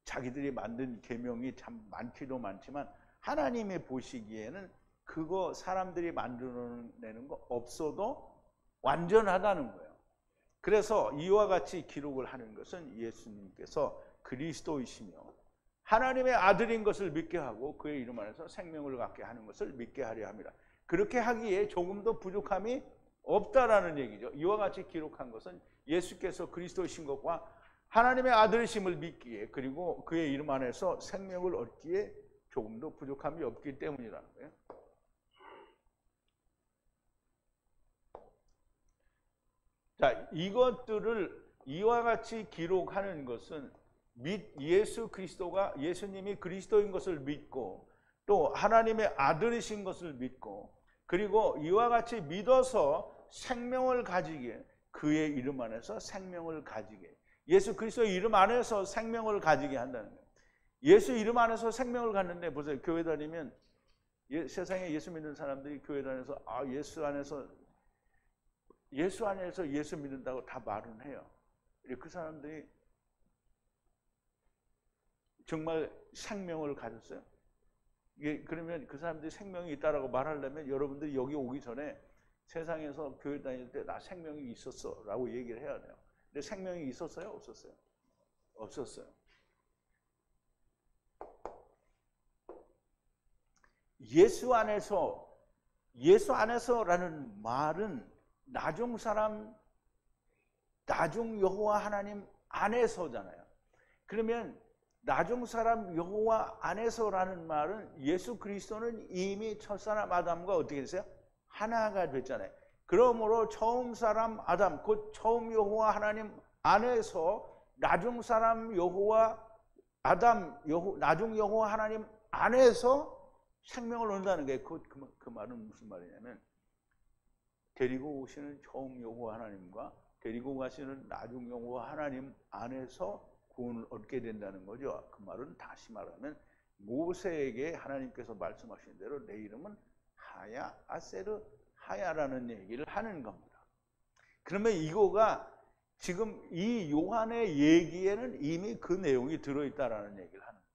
자기들이 만든 계명이 참 많기도 많지만 하나님이 보시기에는 그거 사람들이 만들어내는 거 없어도 완전하다는 거예요. 그래서 이와 같이 기록을 하는 것은 예수님께서 그리스도이시며 하나님의 아들인 것을 믿게 하고 그의 이름 안에서 생명을 갖게 하는 것을 믿게 하려 합니다. 그렇게 하기에 조금도 부족함이 없다라는 얘기죠. 이와 같이 기록한 것은 예수께서 그리스도이신 것과 하나님의 아들이심을 믿기에 그리고 그의 이름 안에서 생명을 얻기에 조금도 부족함이 없기 때문이라는 거예요. 자, 이것들을 이와 같이 기록하는 것은 예수님이 그리스도인 것을 믿고 또 하나님의 아들이신 것을 믿고 그리고 이와 같이 믿어서 생명을 가지게 그의 이름 안에서 생명을 가지게 예수 그리스도의 이름 안에서 생명을 가지게 한다는 거예요. 예수 이름 안에서 생명을 갖는데 보세요. 교회 다니면 세상에 예수 믿는 사람들이 교회 다녀서 예수 안에서 예수 믿는다고 다 말은 해요. 그 사람들이 정말 생명을 가졌어요? 그러면 그 사람들이 생명이 있다라고 말하려면 여러분들이 여기 오기 전에 세상에서 교회 다닐 때 나 생명이 있었어 라고 얘기를 해야 돼요. 근데 생명이 있었어요? 없었어요? 없었어요. 예수 안에서라는 말은 나중 사람, 나중 여호와 하나님 안에서잖아요. 그러면 나중 사람 여호와 안에서라는 말은 예수 그리스도는 이미 첫사람 아담과 어떻게 됐어요? 하나가 됐잖아요. 그러므로 처음 사람 아담, 곧 처음 여호와 하나님 안에서 나중 사람 여호와 나중 여호와 하나님 안에서 생명을 얻는다는 게 그 말은 무슨 말이냐면 데리고 오시는 처음 여호와 하나님과 데리고 가시는 나중 여호와 하나님 안에서 구원을 얻게 된다는 거죠. 그 말은 다시 말하면 모세에게 하나님께서 말씀하신 대로 내 이름은 하야 아세르 하야라는 얘기를 하는 겁니다. 그러면 이거가 지금 이 요한의 얘기에는 이미 그 내용이 들어있다라는 얘기를 하는 거예요.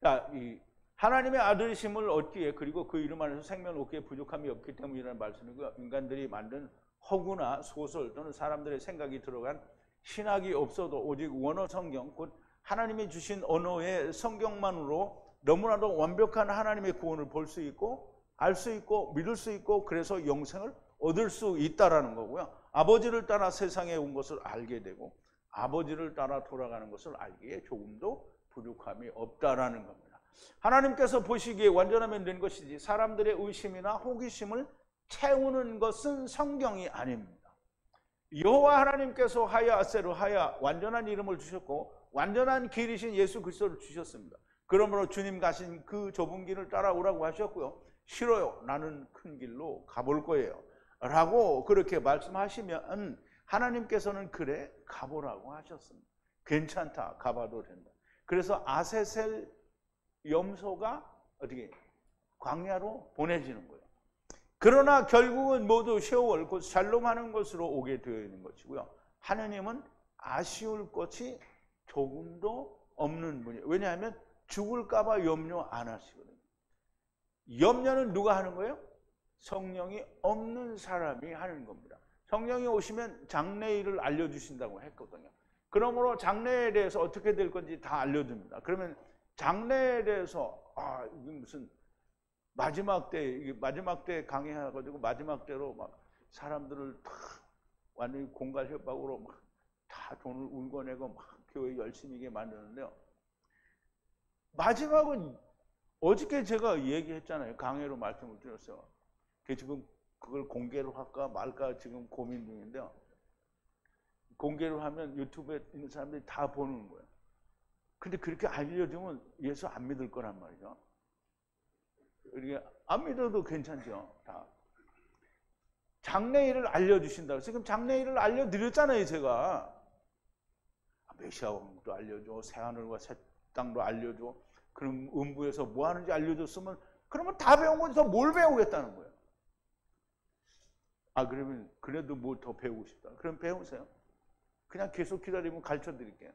자, 이 하나님의 아들이심을 얻기에 그리고 그 이름 안에서 생명을 얻기에 부족함이 없기 때문이라는 말씀이고요. 인간들이 만든 허구나 소설 또는 사람들의 생각이 들어간 신학이 없어도 오직 원어 성경, 곧 하나님이 주신 언어의 성경만으로 너무나도 완벽한 하나님의 구원을 볼 수 있고 알 수 있고 믿을 수 있고 그래서 영생을 얻을 수 있다라는 거고요. 아버지를 따라 세상에 온 것을 알게 되고 아버지를 따라 돌아가는 것을 알기에 조금도 부족함이 없다라는 겁니다. 하나님께서 보시기에 완전하면 된 것이지 사람들의 의심이나 호기심을 채우는 것은 성경이 아닙니다. 여호와 하나님께서 하야 아세르 하야 완전한 이름을 주셨고 완전한 길이신 예수 그리스도를 주셨습니다. 그러므로 주님 가신 그 좁은 길을 따라오라고 하셨고요. 싫어요. 나는 큰 길로 가볼 거예요. 라고 그렇게 말씀하시면 하나님께서는 그래 가보라고 하셨습니다. 괜찮다. 가봐도 된다. 그래서 아세셀 염소가 어떻게 광야로 보내지는 거예요. 그러나 결국은 모두 세월 곧 샬롬하는 것으로 오게 되어 있는 것이고요. 하느님은 아쉬울 것이 조금도 없는 분이에요. 왜냐하면 죽을까 봐 염려 안 하시거든요. 염려는 누가 하는 거예요? 성령이 없는 사람이 하는 겁니다. 성령이 오시면 장래일을 알려주신다고 했거든요. 그러므로 장래에 대해서 어떻게 될 건지 다 알려줍니다. 그러면 장래에 대해서 이게 무슨 마지막 때 강해가지고 마지막 때로 막 사람들을 다 완전히 공갈 협박으로 막 다 돈을 울고내고 막 교회 열심히 하게 만드는데요. 마지막은 어저께 제가 얘기했잖아요. 강해로 말씀을 드렸어요. 지금 그걸 공개로 할까 말까 지금 고민 중인데요. 공개로 하면 유튜브에 있는 사람들이 다 보는 거예요. 근데 그렇게 알려주면 예수 안 믿을 거란 말이죠. 이게 안 믿어도 괜찮죠. 다. 장래일을 알려주신다고. 지금 장래일을 알려드렸잖아요, 제가. 메시아 왕국도 알려줘. 새하늘과 새 땅도 알려줘. 그럼 음부에서 뭐 하는지 알려줬으면 그러면 다 배운 거지 더 뭘 배우겠다는 거예요. 그러면 그래도 뭐 더 배우고 싶다. 그럼 배우세요. 그냥 계속 기다리면 가르쳐 드릴게요.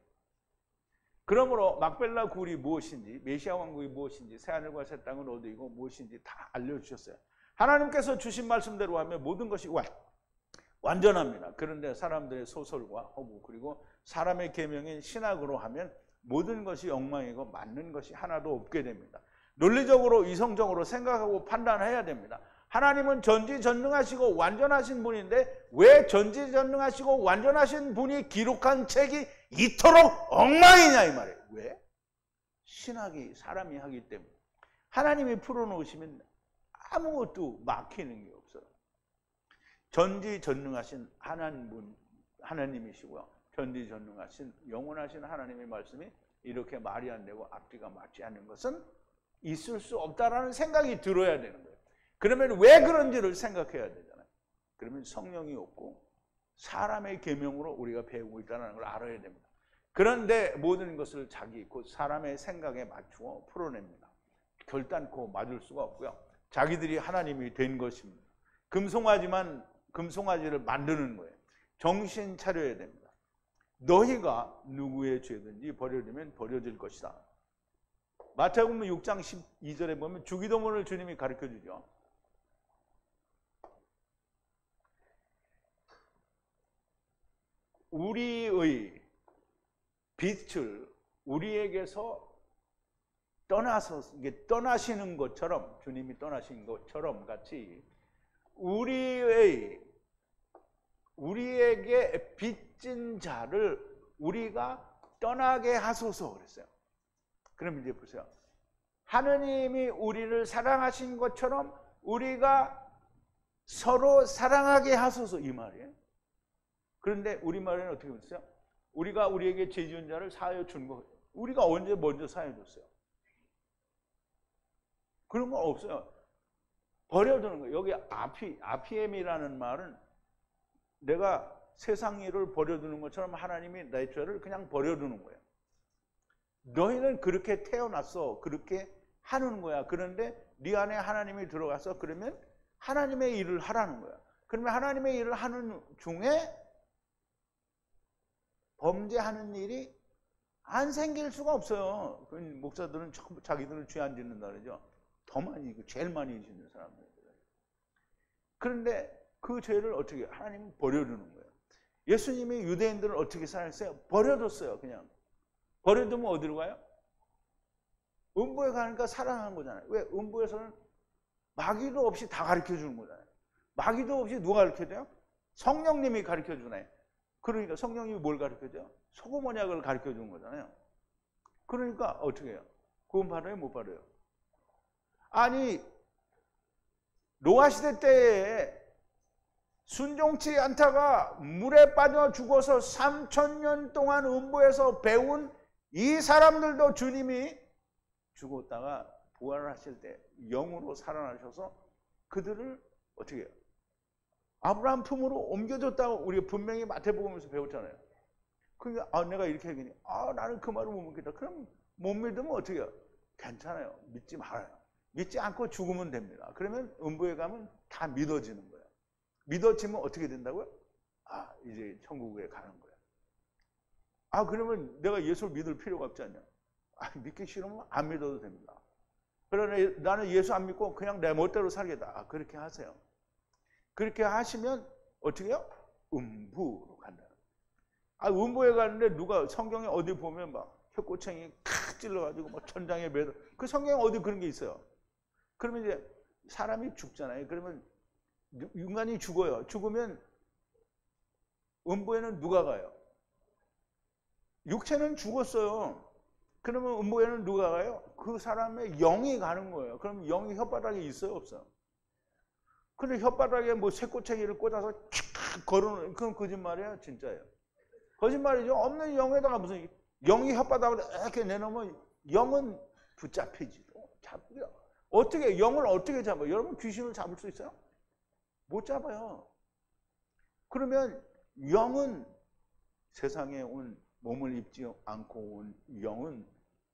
그러므로 막벨라 굴이 무엇인지 메시아 왕국이 무엇인지 새하늘과 새 땅은 어디이고 무엇인지 다 알려주셨어요. 하나님께서 주신 말씀대로 하면 모든 것이 완전합니다. 그런데 사람들의 소설과 허구 그리고 사람의 계명인 신학으로 하면 모든 것이 엉망이고 맞는 것이 하나도 없게 됩니다. 논리적으로 이성적으로 생각하고 판단해야 됩니다. 하나님은 전지전능하시고 완전하신 분인데 왜 전지전능하시고 완전하신 분이 기록한 책이 이토록 엉망이냐 이 말이에요. 왜? 신학이 사람이 하기 때문에. 하나님이 풀어놓으시면 아무것도 막히는 게 없어요. 전지전능하신 하나님이시고요. 전지전능하신 영원하신 하나님의 말씀이 이렇게 말이 안 되고 앞뒤가 맞지 않는 것은 있을 수 없다라는 생각이 들어야 되는 거예요. 그러면 왜 그런지를 생각해야 되잖아요. 그러면 성령이 없고 사람의 계명으로 우리가 배우고 있다는 걸 알아야 됩니다. 그런데 모든 것을 자기 곧 사람의 생각에 맞추어 풀어냅니다. 결단코 맞을 수가 없고요. 자기들이 하나님이 된 것입니다. 금송아지를 만드는 거예요. 정신 차려야 됩니다. 너희가 누구의 죄든지 버려두면 버려질 것이다. 마태복음 6장 12절에 보면 주기도문을 주님이 가르쳐주죠. 우리의 빛을 우리에게서 떠나시는 것처럼, 주님이 떠나신 것처럼 같이 우리에게 빚진 자를 우리가 떠나게 하소서 그랬어요. 그럼 이제 보세요. 하느님이 우리를 사랑하신 것처럼 우리가 서로 사랑하게 하소서 이 말이에요. 그런데 우리말에는 어떻게 보세요? 우리가 우리에게 죄 지은 자를 사하여 준 거, 우리가 언제 먼저 사하여 줬어요? 그런 건 없어요. 버려두는 거예요. 여기 아피엠이라는 말은 내가 세상 일을 버려두는 것처럼 하나님이 내 죄를 그냥 버려두는 거예요. 너희는 그렇게 태어났어. 그렇게 하는 거야. 그런데 네 안에 하나님이 들어가서 그러면 하나님의 일을 하라는 거야. 그러면 하나님의 일을 하는 중에 범죄하는 일이 안 생길 수가 없어요. 목사들은 자기들은 죄 안 짓는다 그러죠. 더 많이, 제일 많이 짓는 사람들. 그런데 그 죄를 어떻게 해요? 하나님은 버려두는 거예요. 예수님이 유대인들을 어떻게 사랑했어요? 버려뒀어요. 그냥. 버려두면 어디로 가요? 음부에 가니까 사랑한 거잖아요. 왜? 음부에서는 마귀도 없이 다 가르쳐주는 거잖아요. 마귀도 없이 누가 가르쳐줘요? 성령님이 가르쳐주네. 그러니까 성령님이 뭘 가르쳐줘요? 소금 언약을 가르쳐주는 거잖아요. 그러니까 어떻게 해요? 구원 받아요? 못 받아요? 아니 노아 시대 때에 순종치 않다가 물에 빠져 죽어서 3000년 동안 음부에서 배운 이 사람들도 주님이 죽었다가 부활을 하실 때 영으로 살아나셔서 그들을 어떻게 해요? 아브라함 품으로 옮겨줬다고 우리가 분명히 마태복음에서 배웠잖아요. 그러니까 내가 이렇게 얘기하니 나는 그 말을 못 믿겠다. 그럼 못 믿으면 어떻게 해요? 괜찮아요. 믿지 말아요. 믿지 않고 죽으면 됩니다. 그러면 음부에 가면 다 믿어지는 거예요. 믿어지면 어떻게 된다고요? 이제 천국에 가는 거예요. 그러면 내가 예수를 믿을 필요가 없지 않냐? 믿기 싫으면 안 믿어도 됩니다. 그러나 나는 예수 안 믿고 그냥 내 멋대로 살겠다. 그렇게 하세요. 그렇게 하시면 어떻게 해요? 음부로 간다. 음부에 가는데 누가 성경에 어디 보면 막 혀꼬챙이 칵 찔러가지고 막 천장에 매도 그 성경에 어디 그런 게 있어요. 그러면 이제 사람이 죽잖아요. 그러면 인간이 죽어요. 죽으면 음부에는 누가 가요? 육체는 죽었어요. 그러면 음부에는 누가 가요? 그 사람의 영이 가는 거예요. 그럼 영이 혓바닥에 있어요? 없어요? 근데 혓바닥에 뭐 쇠꼬챙이를 꽂아서 촥 걸어놓는 그건 거짓말이에요? 진짜예요? 거짓말이죠. 없는 영에다가 무슨 영이 혓바닥을 이렇게 내놓으면 영은 붙잡히지도 잡고요. 어떻게 영을 어떻게 잡아요? 여러분 귀신을 잡을 수 있어요? 못 잡아요. 그러면 영은 세상에 온 몸을 입지 않고 온 영은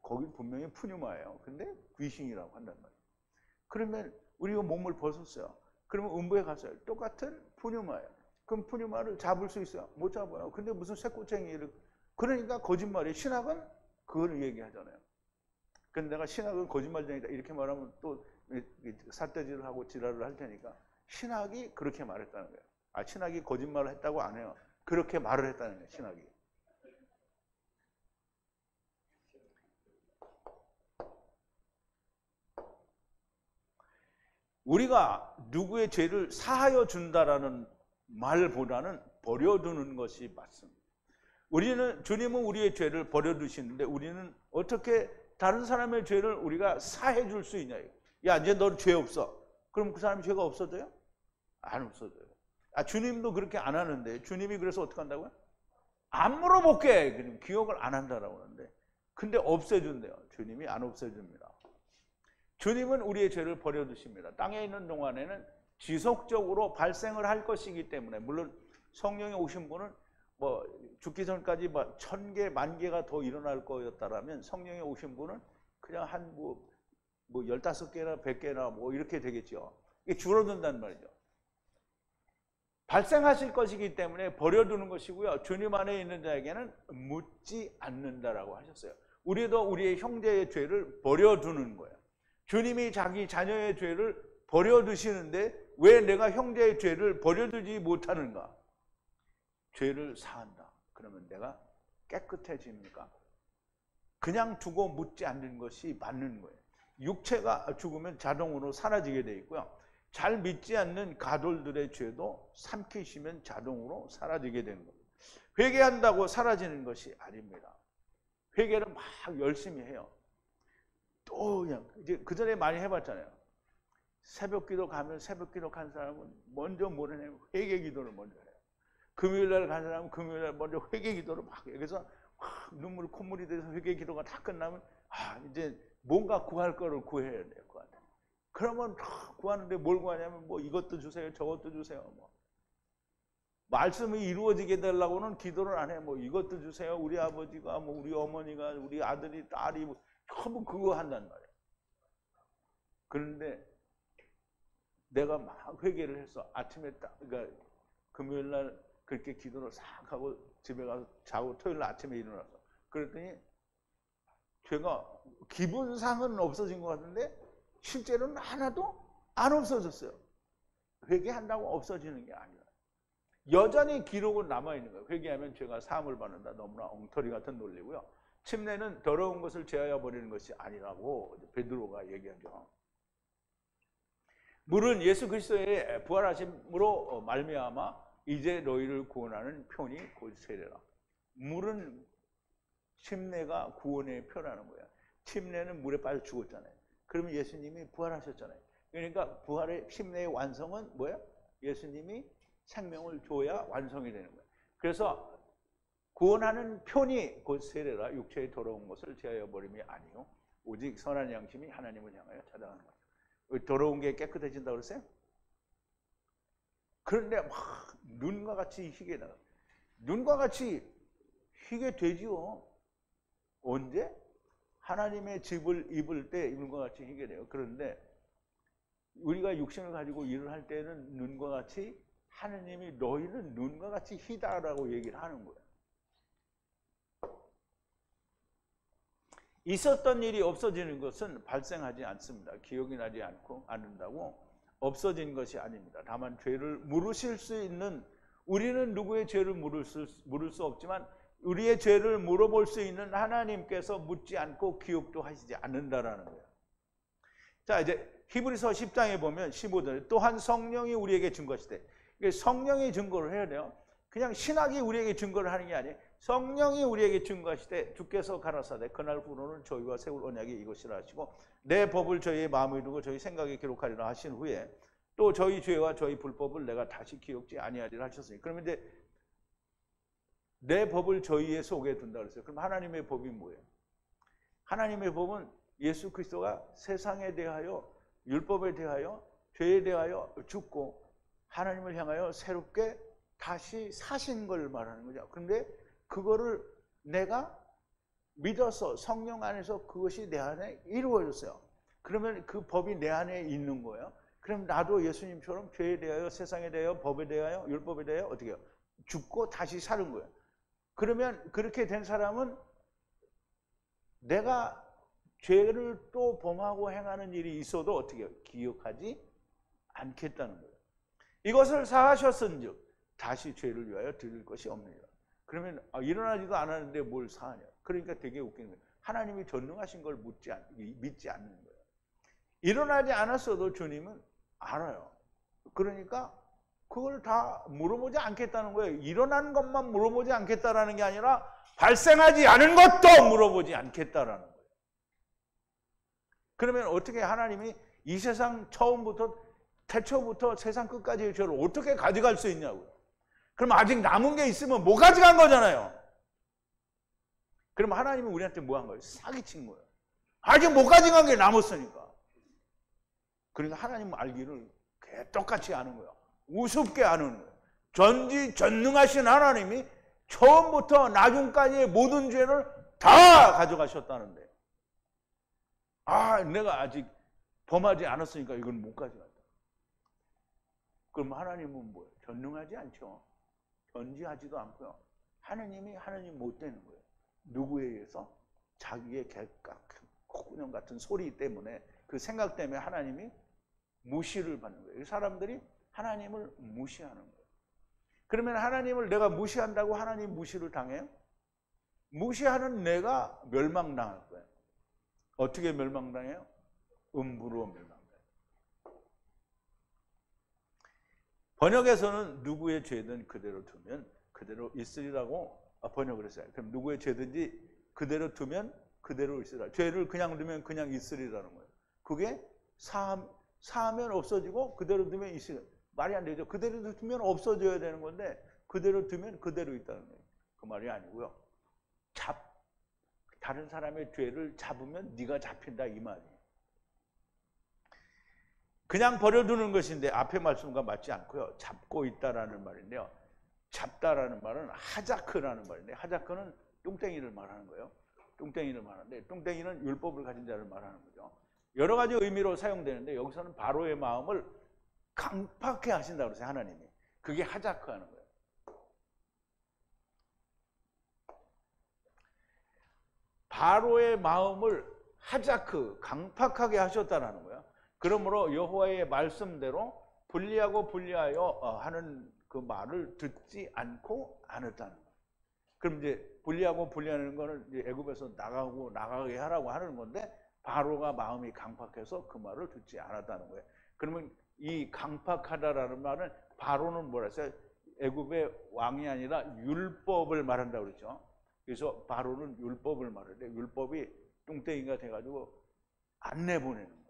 거기 분명히 푸뉴마예요. 근데 귀신이라고 한단 말이에요. 그러면 우리가 몸을 벗었어요. 그러면 음부에 갔어요. 똑같은 푸뉴마예요. 그럼 푸뉴마를 잡을 수 있어요? 못 잡아요. 근데 무슨 쇠꼬챙이를 그러니까 거짓말이에요. 신학은 그걸 얘기하잖아요. 근데 내가 신학은 거짓말쟁이다 이렇게 말하면 또 삿대질을 하고 지랄을 할 테니까 신학이 그렇게 말했다는 거예요. 신학이 거짓말을 했다고 안 해요. 그렇게 말을 했다는 거예요. 신학이. 우리가 누구의 죄를 사하여 준다라는 말보다는 버려두는 것이 맞습니다. 주님은 우리의 죄를 버려두시는데 우리는 어떻게 다른 사람의 죄를 우리가 사해 줄 수 있냐. 야, 이제 너 죄 없어. 그럼 그 사람이 죄가 없어져요? 안 없어져요. 주님도 그렇게 안 하는데 주님이 그래서 어떻게 한다고요? 안 물어볼게. 그럼 기억을 안 한다라고 하는데 근데 없애준대요. 주님이 안 없애줍니다. 주님은 우리의 죄를 버려두십니다. 땅에 있는 동안에는 지속적으로 발생을 할 것이기 때문에 물론 성령이 오신 분은 뭐 죽기 전까지 뭐 1000개, 10,000개가 더 일어날 거였다라면 성령이 오신 분은 그냥 한 뭐 15개나 100개나 뭐 이렇게 되겠죠. 이게 줄어든다는 말이죠. 발생하실 것이기 때문에 버려두는 것이고요. 주님 안에 있는 자에게는 묻지 않는다라고 하셨어요. 우리도 우리의 형제의 죄를 버려두는 거예요. 주님이 자기 자녀의 죄를 버려두시는데 왜 내가 형제의 죄를 버려두지 못하는가? 죄를 사한다. 그러면 내가 깨끗해집니까? 그냥 두고 묻지 않는 것이 맞는 거예요. 육체가 죽으면 자동으로 사라지게 돼 있고요. 잘 믿지 않는 가돌들의 죄도 삼키시면 자동으로 사라지게 되는 거예요. 회개한다고 사라지는 것이 아닙니다. 회개를 막 열심히 해요. 또 그냥 이제 그 전에 많이 해봤잖아요. 새벽기도 가면 새벽기도 간 사람은 먼저 뭐를 해요? 회개기도를 먼저 해요. 금요일날 간 사람은 금요일날 먼저 회개기도를 막 해요. 그래서 눈물 콧물이 돼서 회개기도가 다 끝나면 이제 뭔가 구할 거를 구해야 돼요. 그러면 구하는데 뭘 구하냐면 뭐 이것도 주세요, 저것도 주세요. 뭐 말씀이 이루어지게 되려고는 기도를 안 해. 뭐 이것도 주세요. 우리 아버지가 뭐 우리 어머니가 우리 아들이 딸이 뭐 전부 그거 한단 말이에요. 그런데 내가 막 회개를 해서 아침에 그러니까 금요일 날 그렇게 기도를 싹 하고 집에 가서 자고 토요일 날 아침에 일어나서 그랬더니 죄가 기분상은 없어진 것 같은데 실제로는 하나도 안 없어졌어요. 회개한다고 없어지는 게 아니라 여전히 기록은 남아있는 거예요. 회개하면 죄가 사함을 받는다. 너무나 엉터리 같은 논리고요. 침례는 더러운 것을 제하여 버리는 것이 아니라고 베드로가 얘기하죠. 물은 예수 그리스도의 부활하심으로 말미암아 이제 너희를 구원하는 편이 곧 세례라. 물은 침례가 구원의 표라는 거예요. 침례는 물에 빠져 죽었잖아요. 그러면 예수님이 부활하셨잖아요. 그러니까 부활의 침례의 완성은 뭐예요? 예수님이 생명을 줘야 완성이 되는 거예요. 그래서 구원하는 편이 곧 세례라. 육체의 더러운 것을 제하여 버림이 아니요 오직 선한 양심이 하나님을 향하여 찾아가는 거예요. 더러운 게 깨끗해진다고 그랬어요? 그런데 막 눈과 같이 희게 나가. 눈과 같이 희게 되지요. 언제? 하나님의 집을 입을 때 눈과 같이 희게 돼요. 그런데 우리가 육신을 가지고 일을 할 때는 눈과 같이 하나님이 너희는 눈과 같이 희다라고 얘기를 하는 거예요. 있었던 일이 없어지는 것은 발생하지 않습니다. 기억이 나지 않는다고 없어진 것이 아닙니다. 다만 죄를 물으실 수 있는 우리는 누구의 죄를 물을 수 없지만 우리의 죄를 물어볼 수 있는 하나님께서 묻지 않고 기억도 하시지 않는다라는 거예요. 자, 이제 히브리서 10장에 보면 15절에 또한 성령이 우리에게 증거하시되 성령이 증거를 해야 돼요. 그냥 신학이 우리에게 증거를 하는 게 아니에요. 성령이 우리에게 증거하시되 주께서 가라사대 그날 후로는 저희와 세울 언약이 이것이라 하시고 내 법을 저희의 마음에 두고 저희 생각에 기록하리라 하신 후에 또 저희 죄와 저희 불법을 내가 다시 기억지 아니하리라 하셨으니 그러면 이제 내 법을 저희의 속에 둔다 그랬어요. 그럼 하나님의 법이 뭐예요? 하나님의 법은 예수 그리스도가 세상에 대하여 율법에 대하여 죄에 대하여 죽고 하나님을 향하여 새롭게 다시 사신 걸 말하는 거죠. 그런데 그거를 내가 믿어서 성령 안에서 그것이 내 안에 이루어졌어요. 그러면 그 법이 내 안에 있는 거예요. 그럼 나도 예수님처럼 죄에 대하여 세상에 대하여 법에 대하여 율법에 대하여 어떻게 해요? 죽고 다시 사는 거예요. 그러면 그렇게 된 사람은 내가 죄를 또 범하고 행하는 일이 있어도 어떻게 해요? 기억하지 않겠다는 거예요. 이것을 사하셨은즉 다시 죄를 위하여 드릴 것이 없느니라. 그러면 일어나지도 않았는데 뭘 사하냐. 그러니까 되게 웃기는 거예요. 하나님이 전능하신 걸 믿지 않는 거예요. 일어나지 않았어도 주님은 알아요. 그러니까 그걸 다 물어보지 않겠다는 거예요. 일어난 것만 물어보지 않겠다라는 게 아니라 발생하지 않은 것도 물어보지 않겠다라는 거예요. 그러면 어떻게 하나님이 이 세상 처음부터 태초부터 세상 끝까지의 죄를 어떻게 가져갈 수 있냐고요. 그럼 아직 남은 게 있으면 못 가져간 거잖아요. 그럼 하나님은 우리한테 뭐 한 거예요? 사기친 거예요. 아직 못 가져간 게 남았으니까. 그러니까 하나님은 알기를 똑같이 아는 거예요. 우습게 아는 거예요. 전지전능하신 하나님이 처음부터 나중까지의 모든 죄를 다 가져가셨다는데, 내가 아직 범하지 않았으니까 이건 못 가져간다. 그럼 하나님은 뭐예요? 전능하지 않죠. 전지하지도 않고요. 하나님이 하나님 못 되는 거예요. 누구에 의해서? 자기의 콧구녕 같은 소리 때문에, 그 생각 때문에 하나님이 무시를 받는 거예요. 이 사람들이 하나님을 무시하는 거예요. 그러면 하나님을 내가 무시한다고 하나님 무시를 당해요? 무시하는 내가 멸망당할 거예요. 어떻게 멸망당해요? 음부로 멸망당해요. 번역에서는 누구의 죄든 그대로 두면 그대로 있으리라고 번역을 했어요. 그럼 누구의 죄든지 그대로 두면 그대로 있으리라. 죄를 그냥 두면 그냥 있으리라는 거예요. 그게 사하면 없어지고 그대로 두면 있으리라. 말이 안 되죠. 그대로 두면 없어져야 되는 건데 그대로 두면 그대로 있다는 거예요. 그 말이 아니고요. 다른 사람의 죄를 잡으면 네가 잡힌다 이 말이에요. 그냥 버려두는 것인데 앞에 말씀과 맞지 않고요. 잡고 있다라는 말인데요. 잡다라는 말은 하자크라는 말인데, 하자크는 뚱땡이를 말하는 거예요. 뚱땡이를 말하는데, 뚱땡이는 율법을 가진 자를 말하는 거죠. 여러 가지 의미로 사용되는데 여기서는 바로의 마음을 강팍해 하신다고 그러세요. 하나님이. 그게 하자크 하는 거예요. 바로의 마음을 하자크, 강팍하게 하셨다는 거예요. 그러므로 여호와의 말씀대로 분리하여 하는 그 말을 듣지 않고 않았다는 거예요. 그럼 이제 분리하는 거는 이제 애굽에서 나가게 하라고 하는 건데, 바로가 마음이 강팍해서 그 말을 듣지 않았다는 거예요. 그러면 이 강팍하다라는 말은, 바로는 뭐라 했어요? 애굽의 왕이 아니라 율법을 말한다고 그랬죠. 그래서 바로는 율법을 말하는데, 율법이 뚱땡이가 돼가지고 안 내보내는 거예요.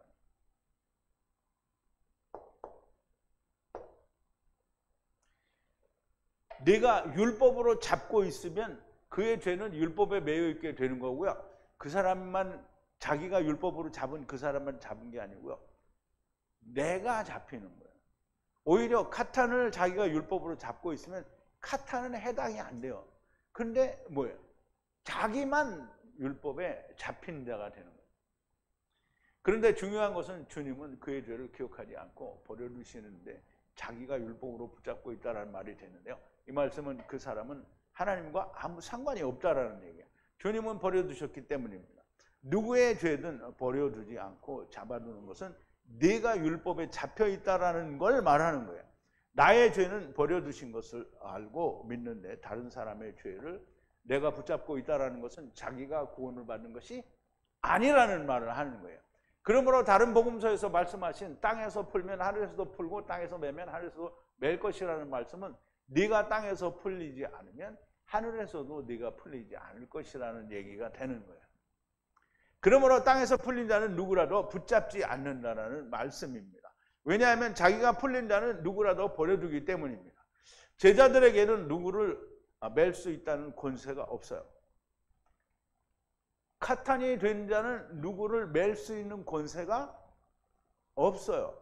내가 율법으로 잡고 있으면 그의 죄는 율법에 매여 있게 되는 거고요. 그 사람만, 자기가 율법으로 잡은 그 사람만 잡은 게 아니고요. 내가 잡히는 거예요. 오히려 카탄을 자기가 율법으로 잡고 있으면 카탄은 해당이 안 돼요. 근데 뭐예요? 자기만 율법에 잡힌 자가 되는 거예요. 그런데 중요한 것은 주님은 그의 죄를 기억하지 않고 버려두시는데 자기가 율법으로 붙잡고 있다는 말이 되는데요. 이 말씀은 그 사람은 하나님과 아무 상관이 없다라는 얘기예요. 주님은 버려두셨기 때문입니다. 누구의 죄든 버려두지 않고 잡아두는 것은 네가 율법에 잡혀 있다라는 걸 말하는 거예요. 나의 죄는 버려두신 것을 알고 믿는데 다른 사람의 죄를 내가 붙잡고 있다라는 것은 자기가 구원을 받는 것이 아니라는 말을 하는 거예요. 그러므로 다른 복음서에서 말씀하신 땅에서 풀면 하늘에서도 풀고 땅에서 매면 하늘에서도 맬 것이라는 말씀은 네가 땅에서 풀리지 않으면 하늘에서도 네가 풀리지 않을 것이라는 얘기가 되는 거예요. 그러므로 땅에서 풀린 자는 누구라도 붙잡지 않는다라는 말씀입니다. 왜냐하면 자기가 풀린 자는 누구라도 버려두기 때문입니다. 제자들에게는 누구를 맬 수 있다는 권세가 없어요. 카탄이 된 자는 누구를 맬 수 있는 권세가 없어요.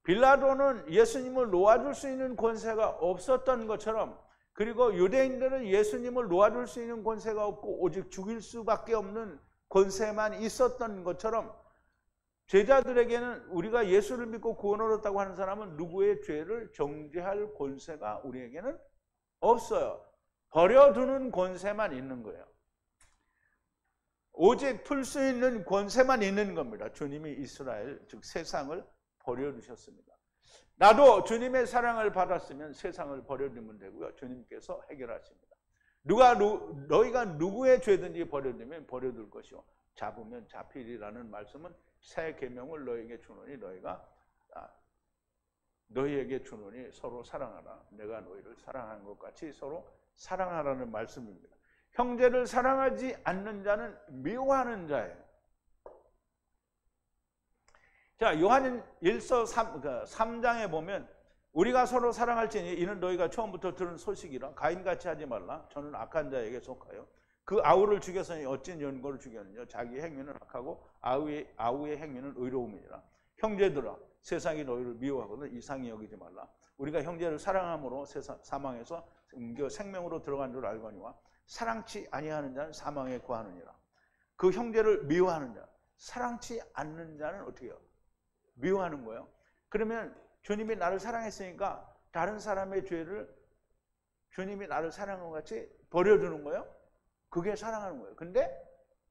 빌라도는 예수님을 놓아줄 수 있는 권세가 없었던 것처럼, 그리고 유대인들은 예수님을 놓아줄 수 있는 권세가 없고 오직 죽일 수밖에 없는 권세만 있었던 것처럼, 제자들에게는, 우리가 예수를 믿고 구원을 얻었다고 하는 사람은 누구의 죄를 정죄할 권세가 우리에게는 없어요. 버려두는 권세만 있는 거예요. 오직 풀 수 있는 권세만 있는 겁니다. 주님이 이스라엘, 즉 세상을 버려두셨습니다. 나도 주님의 사랑을 받았으면 세상을 버려두면 되고요. 주님께서 해결하십니다. 너희가 누구의 죄든지 버려두면 버려둘 것이요 잡으면 잡히리라는 말씀은 새 계명을 너희에게 주노니 너희가 너희에게 주노니 서로 사랑하라. 내가 너희를 사랑한 것 같이 서로 사랑하라는 말씀입니다. 형제를 사랑하지 않는 자는 미워하는 자예요. 자, 요한 1서 3장에 보면 우리가 서로 사랑할지니 이는 너희가 처음부터 들은 소식이라. 가인같이 하지 말라. 저는 악한 자에게 속하여 그 아우를 죽였으니 어찌 연고를 죽였느냐. 자기 행위는 악하고 아우의 행위는 의로움이니라. 형제들아, 세상이 너희를 미워하거든 이상히 여기지 말라. 우리가 형제를 사랑함으로 사망에서 생명으로 들어간 줄 알거니와 사랑치 아니하는 자는 사망에 거하느니라. 그 형제를 미워하는 자, 사랑치 않는 자는 어떻게 해요? 미워하는 거예요. 그러면 주님이 나를 사랑했으니까 다른 사람의 죄를 주님이 나를 사랑한 것 같이 버려두는 거예요. 그게 사랑하는 거예요. 근데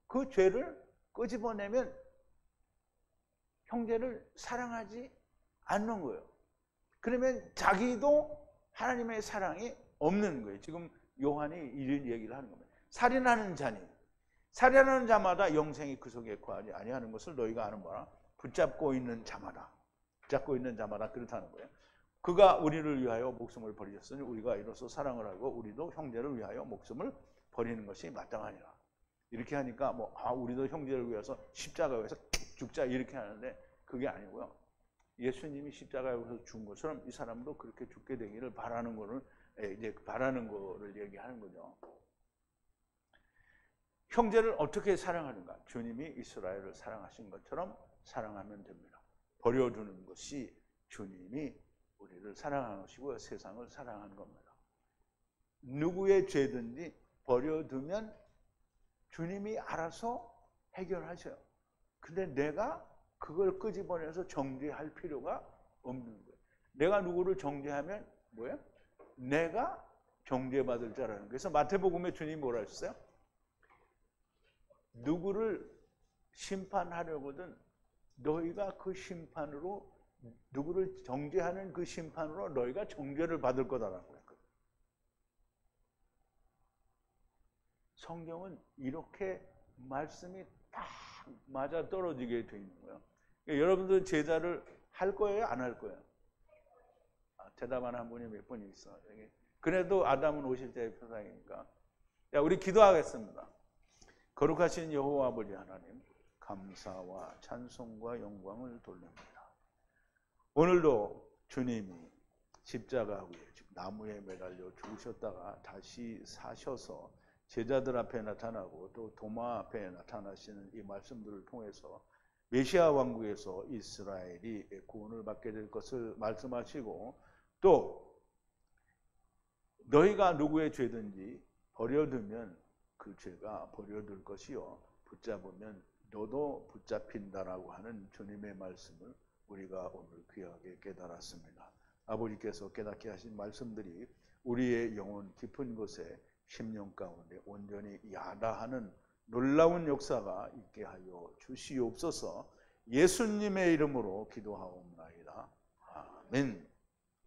그 죄를 끄집어내면 형제를 사랑하지 않는 거예요. 그러면 자기도 하나님의 사랑이 없는 거예요. 지금 요한이 이런 얘기를 하는 겁니다. 살인하는 자니 살인하는 자마다 영생이 그 속에 거하지 아니하는 것을 너희가 아는 바라. 붙잡고 있는 자마다 그렇다는 거예요. 그가 우리를 위하여 목숨을 버리셨으니 우리가 이로써 사랑을 하고 우리도 형제를 위하여 목숨을 버리는 것이 마땅하니라. 이렇게 하니까 우리도 형제를 위해서 십자가에 위해서 죽자 이렇게 하는데 그게 아니고요. 예수님이 십자가에 위해서 죽은 것처럼 이 사람도 그렇게 죽게 되기를 바라는 거를 얘기하는 거죠. 형제를 어떻게 사랑하는가? 주님이 이스라엘을 사랑하신 것처럼 사랑하면 됩니다. 버려두는 것이 주님이 우리를 사랑하는 것이고 세상을 사랑하는 겁니다. 누구의 죄든지 버려두면 주님이 알아서 해결하셔요. 근데 내가 그걸 끄집어내서 정죄할 필요가 없는 거예요. 내가 누구를 정죄하면 뭐예요? 내가 정죄받을 자라는 거예요. 그래서 마태복음에 주님이 뭐라 하셨어요? 누구를 심판하려거든 너희가 그 심판으로 누구를 정죄하는 그 심판으로 너희가 정죄를 받을 거다라고 했거든요. 성경은 이렇게 말씀이 딱 맞아 떨어지게 돼 있는 거예요. 그러니까 여러분들 제자를 할 거예요? 안 할 거예요? 대답하는 분이 몇 분이 있어. 그래도 아담은 오실 때의 표상이니까. 우리 기도하겠습니다. 거룩하신 여호와 아버지 하나님, 감사와 찬송과 영광을 돌립니다. 오늘도 주님이 십자가 위에 나무에 매달려 죽으셨다가 다시 사셔서 제자들 앞에 나타나고 또 도마 앞에 나타나시는 이 말씀들을 통해서 메시아 왕국에서 이스라엘이 구원을 받게 될 것을 말씀하시고 또 너희가 누구의 죄든지 버려두면 그 죄가 버려둘 것이요 붙잡으면 너도 붙잡힌다라고 하는 주님의 말씀을 우리가 오늘 귀하게 깨달았습니다. 아버지께서 깨닫게 하신 말씀들이 우리의 영혼 깊은 곳에 심령 가운데 온전히 야다하는 놀라운 역사가 있게 하여 주시옵소서. 예수님의 이름으로 기도하옵나이다. 아멘.